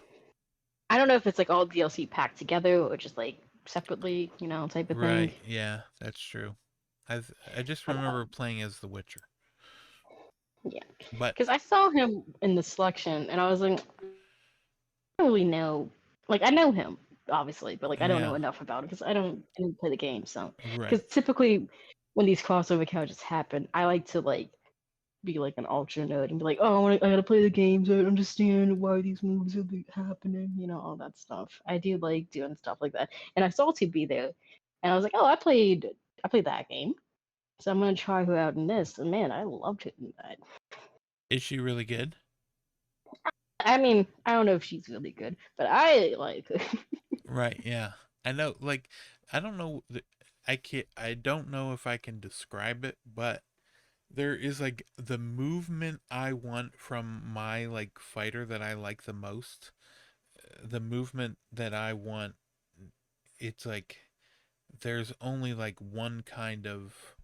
Speaker 2: I don't know if it's like all DLC packed together or just like separately, type of thing.
Speaker 1: Right. Yeah, that's true. I just
Speaker 2: But
Speaker 1: remember playing as the Witcher.
Speaker 2: yeah,
Speaker 1: But
Speaker 2: because I saw him in the selection and I was like, I don't really know. Like I know him obviously, but like I don't know
Speaker 1: yeah,
Speaker 2: enough about it because I didn't play the game. So
Speaker 1: right.
Speaker 2: because typically when these crossover couches happen, I like to like be like an ultra nerd and be like, oh, I gotta play the games. I understand why these moves are happening. All that stuff. I do like doing stuff like that. And I saw to be there, and I was like, oh, I played that game, so I'm gonna try her out in this. And man, I loved it in that.
Speaker 1: Is she really good?
Speaker 2: I mean, I don't know if she's really good, but I like her.
Speaker 1: Right, yeah. I know, like, I don't know, I don't know if I can describe it, but there is like the movement I want from my like fighter that I like the most. The movement that I want, it's like there's only like one kind of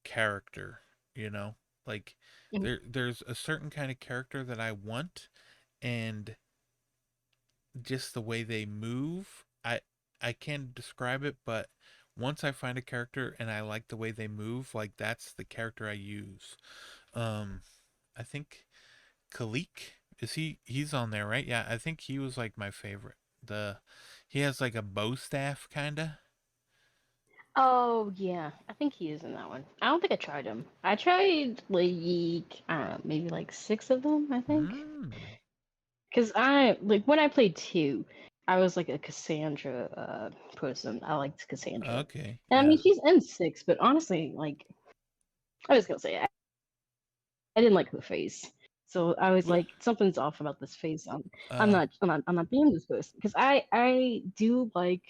Speaker 1: character, you know? Like there's a certain kind of character that I want, and just the way they move, I can't describe it, but once I find a character and I like the way they move, like that's the character I use. Um I think Kalik, he's on there, right? Yeah, I think he was like my favorite. The He has like a bow staff kinda.
Speaker 2: Oh yeah, I think he is in that one. I don't think I tried him. I tried like I don't know, maybe like six of them. I think.
Speaker 1: Mm.
Speaker 2: Because I like when I played two, I was like a Cassandra person. I liked Cassandra,
Speaker 1: Okay,
Speaker 2: and I
Speaker 1: yeah.
Speaker 2: mean she's in six, but honestly, like I was gonna say, I didn't like her face, so I was
Speaker 1: Well,
Speaker 2: like something's off about this face. I'm
Speaker 1: uh
Speaker 2: not I'm not I'm not being this person because I do like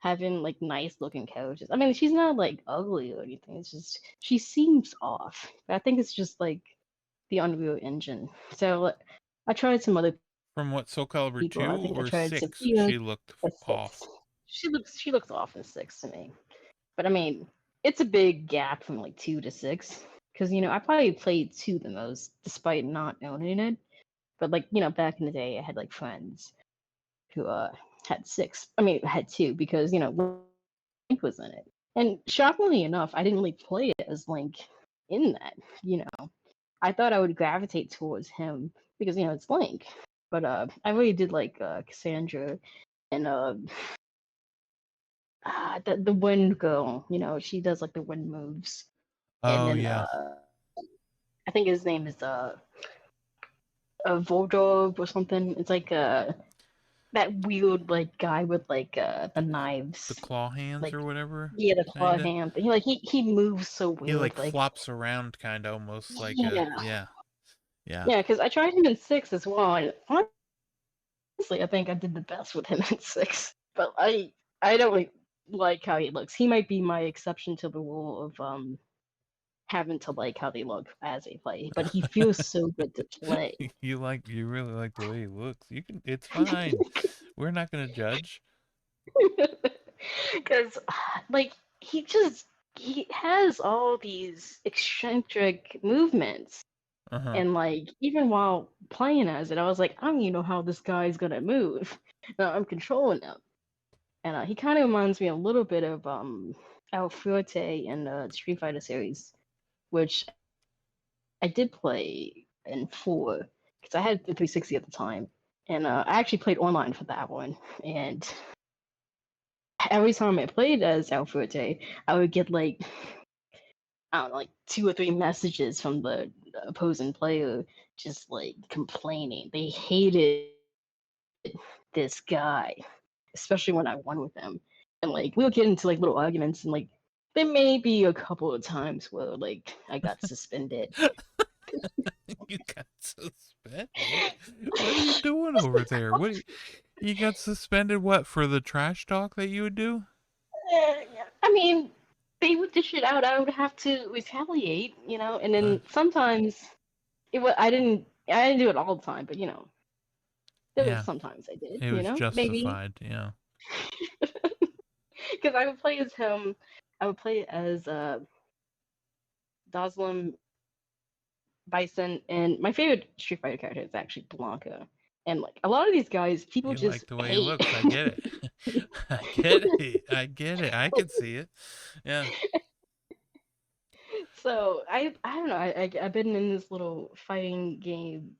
Speaker 2: having like nice looking characters. I mean she's not like ugly or anything. It's just she seems off. But I think it's just like the Unreal Engine. So I tried some other
Speaker 1: from what, Soul Calibur
Speaker 2: people. I
Speaker 1: 2
Speaker 2: think I
Speaker 1: or
Speaker 2: tried
Speaker 1: 6
Speaker 2: Sophia
Speaker 1: she looked
Speaker 2: at
Speaker 1: off.
Speaker 2: six. She looks off in six to me. But I mean, it's a big gap from like two to six. Because I probably played two the most, despite not owning it. But like back in the day, I had like friends who had six. I mean, had two because Link was in it. And shockingly enough, I didn't really play it as Link in that. You know, I thought I would gravitate towards him because it's Link. But I really did like Cassandra and the wind girl. She does like the wind moves. And
Speaker 1: Oh
Speaker 2: then
Speaker 1: yeah.
Speaker 2: I think his name is a Voldog or something. It's like that weird like guy with like the
Speaker 1: The
Speaker 2: knives.
Speaker 1: claw hands
Speaker 2: Like
Speaker 1: or whatever,
Speaker 2: yeah, the claw
Speaker 1: kinda.
Speaker 2: hand. He moves so
Speaker 1: He like
Speaker 2: weird. Like
Speaker 1: flops around kinda almost like a,
Speaker 2: yeah,
Speaker 1: yeah. Yeah.
Speaker 2: yeah. Because I tried him in six as well, and honestly, I think I did the best with him in six. But I don't really like how he looks. He might be my exception to the rule of having to like how they look as they play, but he feels so good to play.
Speaker 1: You really like the way he looks. You can. It's fine. We're not gonna judge.
Speaker 2: Because like he has all these eccentric movements,
Speaker 1: Uh huh.
Speaker 2: and like even while playing as it, I was like, I don't even know how this guy's gonna move. No, I'm controlling him, and he kind of reminds me a little bit of Alfiote in the Street Fighter series, which I did play in four because I had the 360 at the time, and I actually played online for that one. And every time I played as Alfiote, I would get like I don't know, like two or three messages from the opposing player, just like complaining. They hated this guy, especially when I won with them. And like we would get into like little arguments, and like there may be a couple of times where like I got suspended.
Speaker 1: You got suspended. What are you doing over there? You got suspended? What for the trash talk that you would do?
Speaker 2: I mean, they would dish it out. I would have to retaliate, you know. And
Speaker 1: Uh,
Speaker 2: then sometimes it was I didn't do it all the time, but you know, there was
Speaker 1: yeah,
Speaker 2: sometimes I did,
Speaker 1: it
Speaker 2: you
Speaker 1: was
Speaker 2: know, maybe
Speaker 1: justified. Yeah,
Speaker 2: because I would play as him. I would play as Doslim Bison, and my favorite Street Fighter character is actually Blanca. And like a lot of these guys, people
Speaker 1: you
Speaker 2: just
Speaker 1: like the way he
Speaker 2: hate.
Speaker 1: looks. I get it. I get it. I get it. I can see it. Yeah.
Speaker 2: So I don't know. I've been in this little fighting game.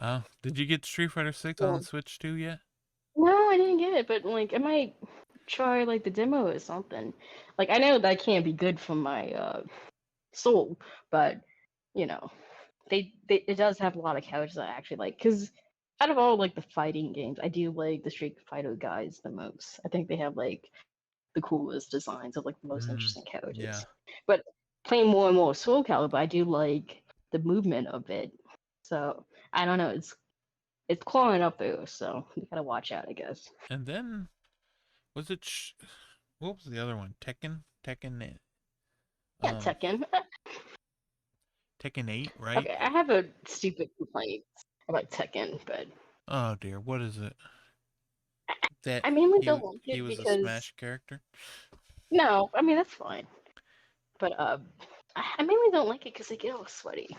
Speaker 1: Oh, did you get Street Fighter 6 on the
Speaker 2: Well,
Speaker 1: Switch too yet?
Speaker 2: no, I didn't get it, but like I might try like the demo or something. Like I know that can't be good for my soul, but you know, they it does have a lot of characters I actually like. Because out of all like the fighting games, I do like the Street Fighter guys the most. I think they have like the coolest designs of like the most
Speaker 1: Mm,
Speaker 2: interesting characters.
Speaker 1: yeah.
Speaker 2: But playing more and more Soul Calibur, I do like the movement of it. So I don't know, it's clawing up there, so you gotta watch out, I guess.
Speaker 1: And then was it? What was the other one?
Speaker 2: Yeah,
Speaker 1: Um,
Speaker 2: Tekken.
Speaker 1: Tekken 8, right?
Speaker 2: Okay, I have a stupid complaint about Tekken, but
Speaker 1: Oh dear, what is it? That
Speaker 2: I mainly
Speaker 1: he
Speaker 2: don't like
Speaker 1: he
Speaker 2: it
Speaker 1: was a
Speaker 2: because
Speaker 1: Smash character.
Speaker 2: no, I mean that's fine, but I mainly don't like it because they get all sweaty,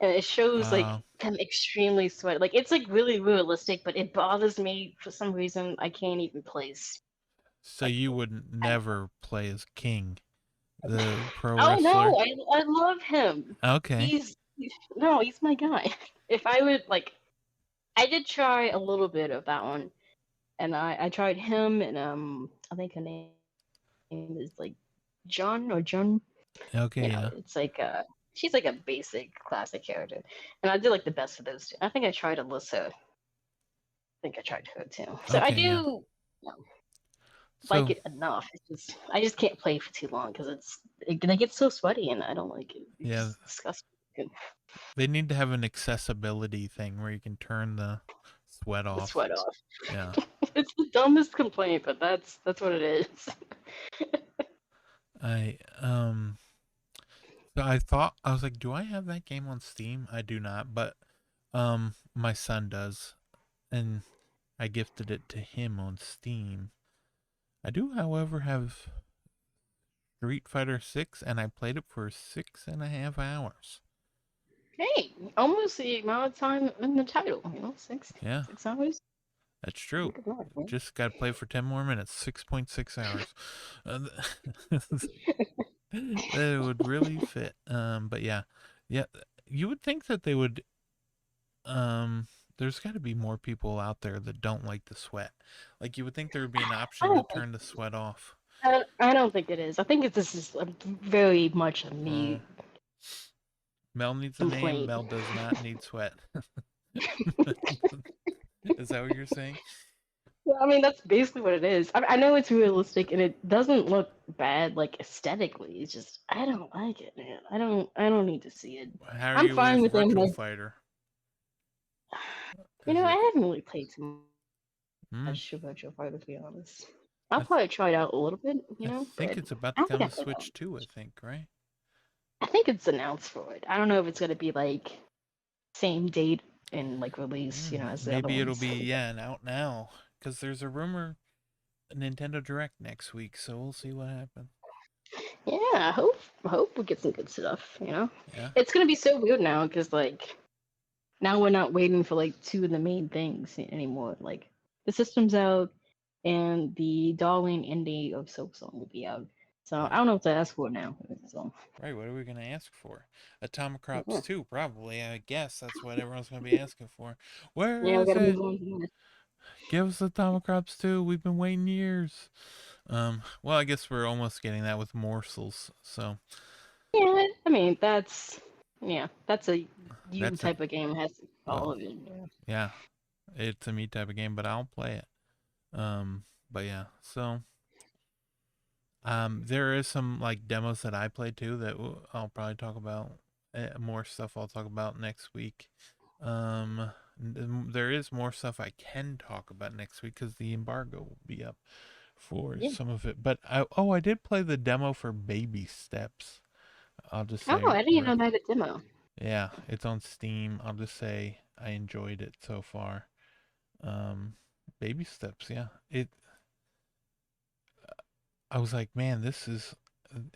Speaker 2: and it shows like
Speaker 1: Uh,
Speaker 2: them extremely sweaty. Like it's like really realistic, but it bothers me for some reason. I can't even place
Speaker 1: so
Speaker 2: like
Speaker 1: you would
Speaker 2: I,
Speaker 1: never play as King, the pro
Speaker 2: oh
Speaker 1: wrestler?
Speaker 2: no, I love him.
Speaker 1: Okay.
Speaker 2: No, he's my guy. If I would like, I did try a little bit of that one, and I tried him, and I think her name is like John or Jun.
Speaker 1: Okay,
Speaker 2: You know,
Speaker 1: yeah.
Speaker 2: it's like she's like a basic classic character, and I did like the best for those two. I think I tried Alyssa. I think I tried her too. So I
Speaker 1: Okay,
Speaker 2: do
Speaker 1: yeah.
Speaker 2: you know, like
Speaker 1: So,
Speaker 2: it enough. It's just I just can't play for too long because they get so sweaty, and I don't like it. It's
Speaker 1: yeah,
Speaker 2: just disgusting.
Speaker 1: they need to have an accessibility thing where you can turn the sweat
Speaker 2: The
Speaker 1: off.
Speaker 2: sweat off.
Speaker 1: Yeah.
Speaker 2: It's the dumbest complaint, but that's what it is.
Speaker 1: I so I was like, do I have that game on Steam? I do not, but my son does, and I gifted it to him on Steam. I do, however, have Street Fighter 6, and I played it for 6.5 hours.
Speaker 2: Hey, almost the amount of time in the title. You know,
Speaker 1: Yeah,
Speaker 2: 6 hours.
Speaker 1: that's true.
Speaker 2: Good luck, man.
Speaker 1: Just got to play for 10 more minutes, 6.6 hours. Uh, that would really fit. But yeah, yeah, you would think that they would. There's got to be more people out there that don't like the sweat. Like you would think there would be an
Speaker 2: I
Speaker 1: option to
Speaker 2: don't think
Speaker 1: turn the sweat off.
Speaker 2: I don't think it is. I think this is a very much a
Speaker 1: Uh,
Speaker 2: me
Speaker 1: Mel needs a name.
Speaker 2: complaint.
Speaker 1: Mel does not need sweat. Is that what you're saying?
Speaker 2: Yeah, I mean, that's basically what it is. I know it's realistic and it doesn't look bad, like aesthetically. It's just I don't like it, man. I don't need to see it.
Speaker 1: How are
Speaker 2: I'm
Speaker 1: you
Speaker 2: fine
Speaker 1: with
Speaker 2: with them.
Speaker 1: Virtual
Speaker 2: Like,
Speaker 1: Fighter?
Speaker 2: you
Speaker 1: Is
Speaker 2: know, I
Speaker 1: it?
Speaker 2: haven't really played too
Speaker 1: Hmm?
Speaker 2: much Virtual Fighter, to be honest. I'll
Speaker 1: I th-
Speaker 2: probably try it out a little bit, you
Speaker 1: I
Speaker 2: know,
Speaker 1: think
Speaker 2: but
Speaker 1: it's about to
Speaker 2: I don't think
Speaker 1: come
Speaker 2: I
Speaker 1: to
Speaker 2: play that one.
Speaker 1: Switch too. I think, right?
Speaker 2: I think it's announced for it. I don't know if it's gonna be like same date and like release, as the other
Speaker 1: Maybe it'll
Speaker 2: ones.
Speaker 1: be out now because there's a rumor Nintendo Direct next week, so we'll see what happens.
Speaker 2: Yeah, I hope we get some good stuff.
Speaker 1: Yeah,
Speaker 2: It's gonna be so weird now because like now we're not waiting for like two of the main things anymore. Like the system's out and the Darling Indie of Silksong will be out. So I
Speaker 1: right,
Speaker 2: don't know what to ask for now. So
Speaker 1: right. What are we gonna ask for? Atomic Crops
Speaker 2: yeah,
Speaker 1: 2, probably. I guess that's what everyone's gonna be asking for. Where
Speaker 2: yeah, we
Speaker 1: is
Speaker 2: gotta move
Speaker 1: it?
Speaker 2: on to that.
Speaker 1: Give us Atomic Crops 2. We've been waiting years. Well, I guess we're almost getting that with morsels. So
Speaker 2: Yeah, I mean that's a you
Speaker 1: that's it.
Speaker 2: type of game. It has all
Speaker 1: Well,
Speaker 2: of it. Yeah.
Speaker 1: yeah, it's a me type of game, but I'll play it. But yeah, so there is some like demos that I played too that I'll probably talk about. More stuff I'll talk about next week. There is more stuff I can talk about next week because the embargo will be up for
Speaker 2: Yeah.
Speaker 1: some of it. But I did play the demo for Baby Steps. I'll just
Speaker 2: Oh,
Speaker 1: say,
Speaker 2: I didn't even know they had a demo.
Speaker 1: yeah, it's on Steam. I'll just say I enjoyed it so far. Um, Baby Steps, yeah. I was like, man, this is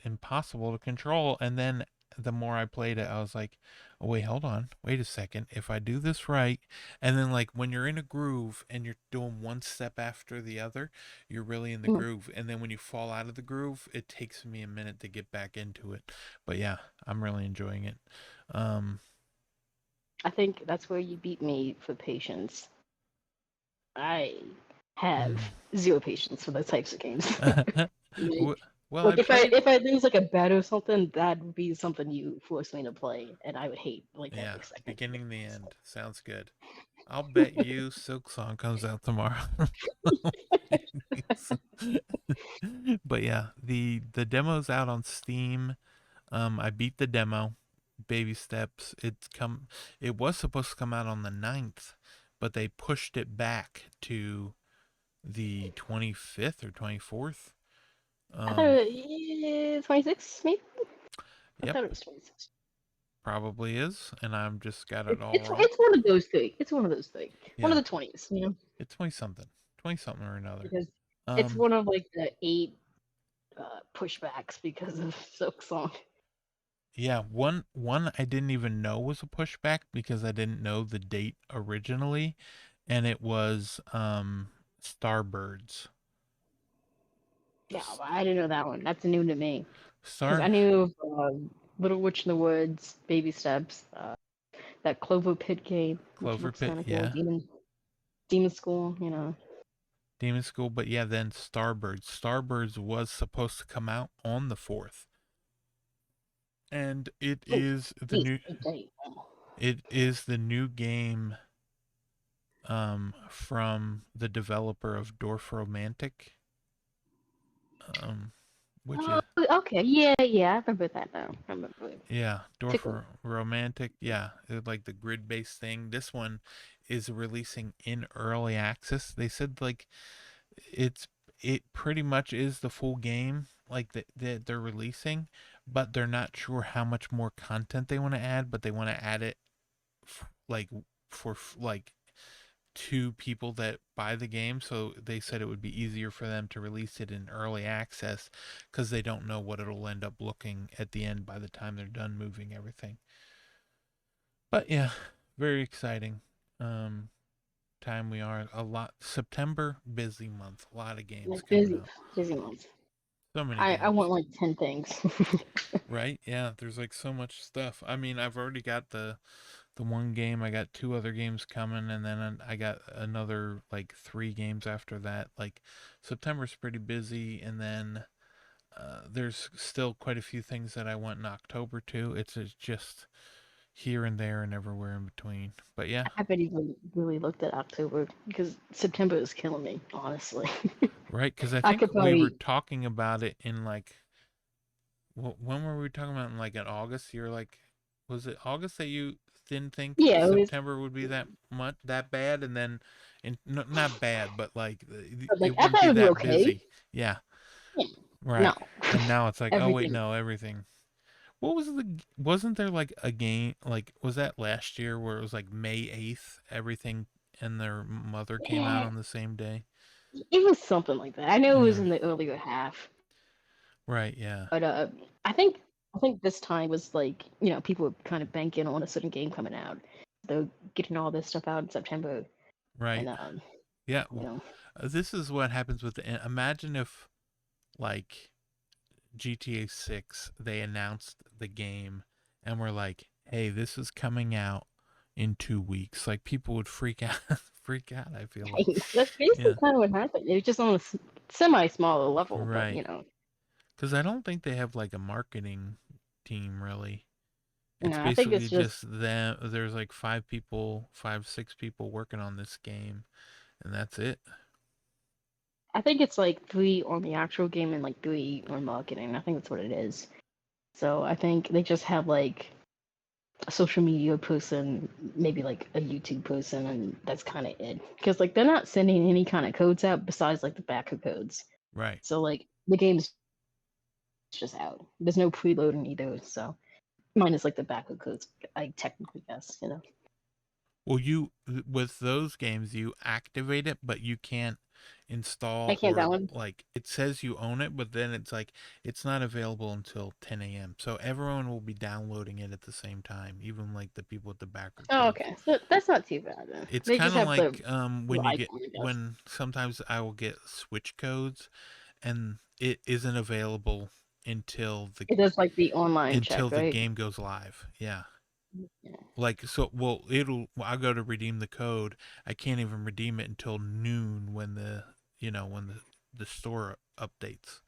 Speaker 1: impossible to control. And then the more I played it, I was like, oh, wait, hold on. Wait a second. If I do this right, and then like when you're in a groove and you're doing one step after the other, you're really in the
Speaker 2: Mhm.
Speaker 1: groove. And then when you fall out of the groove, it takes me a minute to get back into it. But yeah, I'm really enjoying it. Um,
Speaker 2: I think that's where you beat me for patience. I have zero patience for those types of games. Like,
Speaker 1: well, I
Speaker 2: like if I
Speaker 1: played.
Speaker 2: if I lose like a bet or something, that would be something you force me to play, and I would hate like
Speaker 1: Yeah,
Speaker 2: every second.
Speaker 1: beginning the end. Sounds good. I'll bet you Silksong comes out tomorrow. But yeah, the demo's out on Steam. I beat the demo, Baby Steps. It was supposed to come out on the 9th, but they pushed it back to the 25th or 24th.
Speaker 2: I thought
Speaker 1: Um,
Speaker 2: it was 26, maybe. I
Speaker 1: yep,
Speaker 2: thought it was 26.
Speaker 1: probably is, and I'm just got it
Speaker 2: It,
Speaker 1: all
Speaker 2: it's
Speaker 1: wrong.
Speaker 2: it's one of those things. It's one of those things. One of
Speaker 1: Yeah,
Speaker 2: the 20s.
Speaker 1: it's 20 something. 20 something or another.
Speaker 2: Because it's
Speaker 1: Um,
Speaker 2: one of like the eight pushbacks because of Silk Song.
Speaker 1: Yeah, one I didn't even know was a pushback because I didn't know the date originally, and it was Starbirds.
Speaker 2: Yeah,
Speaker 1: S-
Speaker 2: I didn't know that one. That's new to me. Because I
Speaker 1: Star
Speaker 2: knew of Little Witch in the Woods, Baby Steps, that Clover Pit game, which
Speaker 1: Clover
Speaker 2: looks
Speaker 1: Pit,
Speaker 2: kind of cool.
Speaker 1: yeah,
Speaker 2: Demon School.
Speaker 1: Demon School, but yeah, then Starbirds. Starbirds was supposed to come out on the 4th, and
Speaker 2: Oh, geez, big day.
Speaker 1: it is the new game from the developer of Dorf Romantic, um which
Speaker 2: Oh,
Speaker 1: is
Speaker 2: okay. Yeah, yeah. I remember that now. I remember it.
Speaker 1: Yeah,
Speaker 2: Tickle.
Speaker 1: Romantic. Yeah, like the grid-based thing. This one is releasing in early access. They said like it's it pretty much is the full game like that they're releasing, but they're not sure how much more content they want to add, but they want to add it like for like to people that buy the game. So they said it would be easier for them to release it in early access because they don't know what it'll end up looking at the end by the time they're done moving everything. But yeah, very exciting. Um, Time we are a lot. September, busy month. A lot of games
Speaker 2: Like
Speaker 1: coming
Speaker 2: busy,
Speaker 1: up.
Speaker 2: busy month.
Speaker 1: So many
Speaker 2: I
Speaker 1: games.
Speaker 2: want like 10 things.
Speaker 1: Right? Yeah, there's like so much stuff. I mean, I've already got the one game. I got two other games coming, and then I got another like three games after that. Like September's pretty busy, and then there's still quite a few things that I want in October too. It's just here and there and everywhere in between. But yeah,
Speaker 2: I haven't even really looked at October because September is killing me, honestly.
Speaker 1: right. Because I
Speaker 2: I
Speaker 1: think
Speaker 2: could
Speaker 1: we were
Speaker 2: probably,
Speaker 1: talking about it in like when were we talking about in like in August? You're like, was it August that you didn't think
Speaker 2: yeah, it was,
Speaker 1: September would be that bad, and then not bad, but like
Speaker 2: but like
Speaker 1: it
Speaker 2: I
Speaker 1: wouldn't
Speaker 2: thought
Speaker 1: be
Speaker 2: it would be
Speaker 1: that
Speaker 2: okay.
Speaker 1: busy. Yeah,
Speaker 2: Yeah, no,
Speaker 1: right. And now it's like, oh wait,
Speaker 2: everything.
Speaker 1: no, everything. What was wasn't there like a game, like, was that last year where it was like May 8th, everything and their mother came out
Speaker 2: Yeah,
Speaker 1: on the same day?
Speaker 2: it was something like that. I know it was
Speaker 1: Yeah.
Speaker 2: in the earlier half,
Speaker 1: Right, yeah.
Speaker 2: but I think I think this time was like people were kind of banking on a certain game coming out. They're getting all this stuff out in September, and
Speaker 1: Right. Yeah.
Speaker 2: you know,
Speaker 1: This is what happens with the imagine if like GTA 6 they announced the game and were like, "Hey, this is coming out in 2 weeks." Like people would freak out freak out, I feel like.
Speaker 2: that's basically
Speaker 1: Yeah.
Speaker 2: kind of what happened. It was just on a semi smaller level, but
Speaker 1: Right. Cuz I don't think they have like a marketing team really. It's
Speaker 2: I think
Speaker 1: basically
Speaker 2: it's just
Speaker 1: just them. There's like 5 people, 5, 6 people working on this game, and that's it.
Speaker 2: I think it's like three on the actual game and like three on marketing. I think that's what it is. So I think they just have like a social media person, maybe like a YouTube person, and that's kind of it. Because like they're not sending any kind of codes out besides like the backer codes.
Speaker 1: Right.
Speaker 2: So like the game's just out. There's no preloading either. So minus like the backer codes, I technically guess.
Speaker 1: Well, you with those games you activate it, but you can't
Speaker 2: I
Speaker 1: install
Speaker 2: can't
Speaker 1: or
Speaker 2: download.
Speaker 1: like it says you own it, but then it's like it's not available until 10 a.m. So everyone will be downloading it at the same time, even like the people with the backer
Speaker 2: Oh,
Speaker 1: codes.
Speaker 2: okay. So that's not too bad then.
Speaker 1: It's
Speaker 2: They
Speaker 1: kind
Speaker 2: just
Speaker 1: of
Speaker 2: have
Speaker 1: like
Speaker 2: the
Speaker 1: when you get
Speaker 2: icon, I guess.
Speaker 1: when sometimes I will get switch codes and it isn't available until the
Speaker 2: It does like the online
Speaker 1: until
Speaker 2: check,
Speaker 1: the
Speaker 2: right?
Speaker 1: game goes live. Yeah.
Speaker 2: Yeah.
Speaker 1: Like so well I go to redeem the code. I can't even redeem it until noon when the store updates.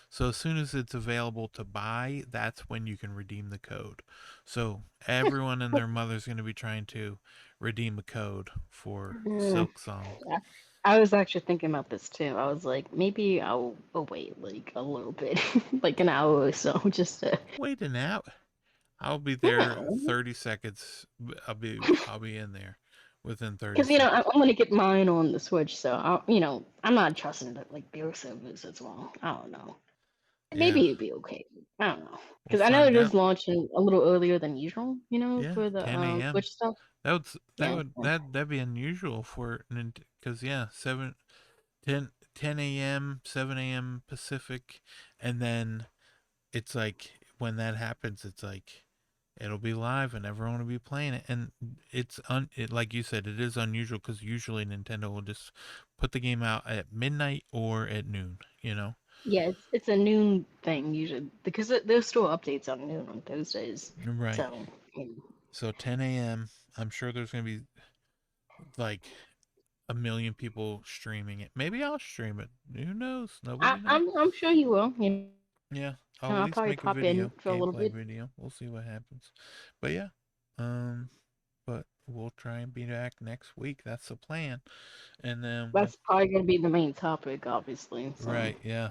Speaker 1: So as soon as it's available to buy, that's when you can redeem the code. So everyone and their mother's going to be trying to redeem a code for
Speaker 2: Mm,
Speaker 1: Silksong.
Speaker 2: yeah. I was actually thinking about this too. I was like, maybe I'll wait like a little bit, like an hour or so, just to.
Speaker 1: Wait an hour. I'll be there
Speaker 2: No,
Speaker 1: 30 seconds. I'll be in there within 30
Speaker 2: because
Speaker 1: seconds.
Speaker 2: I'm gonna get mine on the Switch, so I'm not trusting the like beer servers as well. I don't know.
Speaker 1: Yeah.
Speaker 2: Maybe it'd be okay. I don't know,
Speaker 1: We'll
Speaker 2: because I know it
Speaker 1: find
Speaker 2: is
Speaker 1: out.
Speaker 2: launching a little earlier than usual.
Speaker 1: Yeah,
Speaker 2: For the
Speaker 1: 10 a.m.
Speaker 2: Switch stuff.
Speaker 1: That would
Speaker 2: Yeah.
Speaker 1: that'd be unusual for because yeah, 10 a.m., 7 a.m. Pacific, and then it's like when that happens, it's like it'll be live and everyone will be playing it, and it like you said, it is unusual because usually Nintendo will just put the game out at midnight or at noon.
Speaker 2: Yeah, it's a noon thing usually because there's still updates on noon on Thursdays.
Speaker 1: Right.
Speaker 2: So
Speaker 1: So 10 a.m. I'm sure there's gonna be like a million people streaming it. Maybe I'll stream it. Who knows? Nobody knows.
Speaker 2: I'm sure you will.
Speaker 1: Yeah, I'll at
Speaker 2: I'll
Speaker 1: least
Speaker 2: probably
Speaker 1: make a
Speaker 2: pop in
Speaker 1: video,
Speaker 2: for a little
Speaker 1: gameplay
Speaker 2: bit.
Speaker 1: video. We'll see what happens. But yeah, um, but we'll try and be back next week. That's the plan. And then we'll,
Speaker 2: That's probably gonna be the main topic, obviously. So
Speaker 1: right, yeah,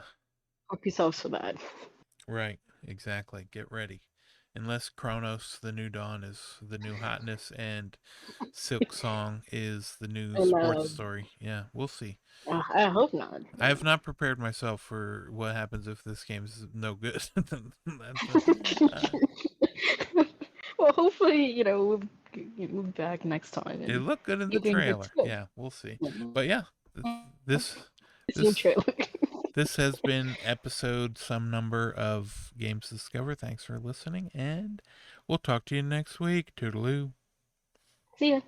Speaker 2: hope yourselves for that.
Speaker 1: right, exactly. Get ready. Unless Kronos, the new dawn, is the new hotness, and Silk Song is the new
Speaker 2: And
Speaker 1: sports story. Yeah, we'll see.
Speaker 2: I hope not.
Speaker 1: I have not prepared myself for what happens if this game is no good. uh,
Speaker 2: Well, hopefully, we'll be back next time
Speaker 1: it
Speaker 2: and
Speaker 1: looked good in the
Speaker 2: you can get
Speaker 1: trailer.
Speaker 2: to it.
Speaker 1: Yeah, we'll see. But yeah, this
Speaker 2: It's your
Speaker 1: this
Speaker 2: trailer.
Speaker 1: this has been episode some number of Games Discover. Thanks for listening, and we'll talk to you next week. Toodaloo.
Speaker 2: See ya.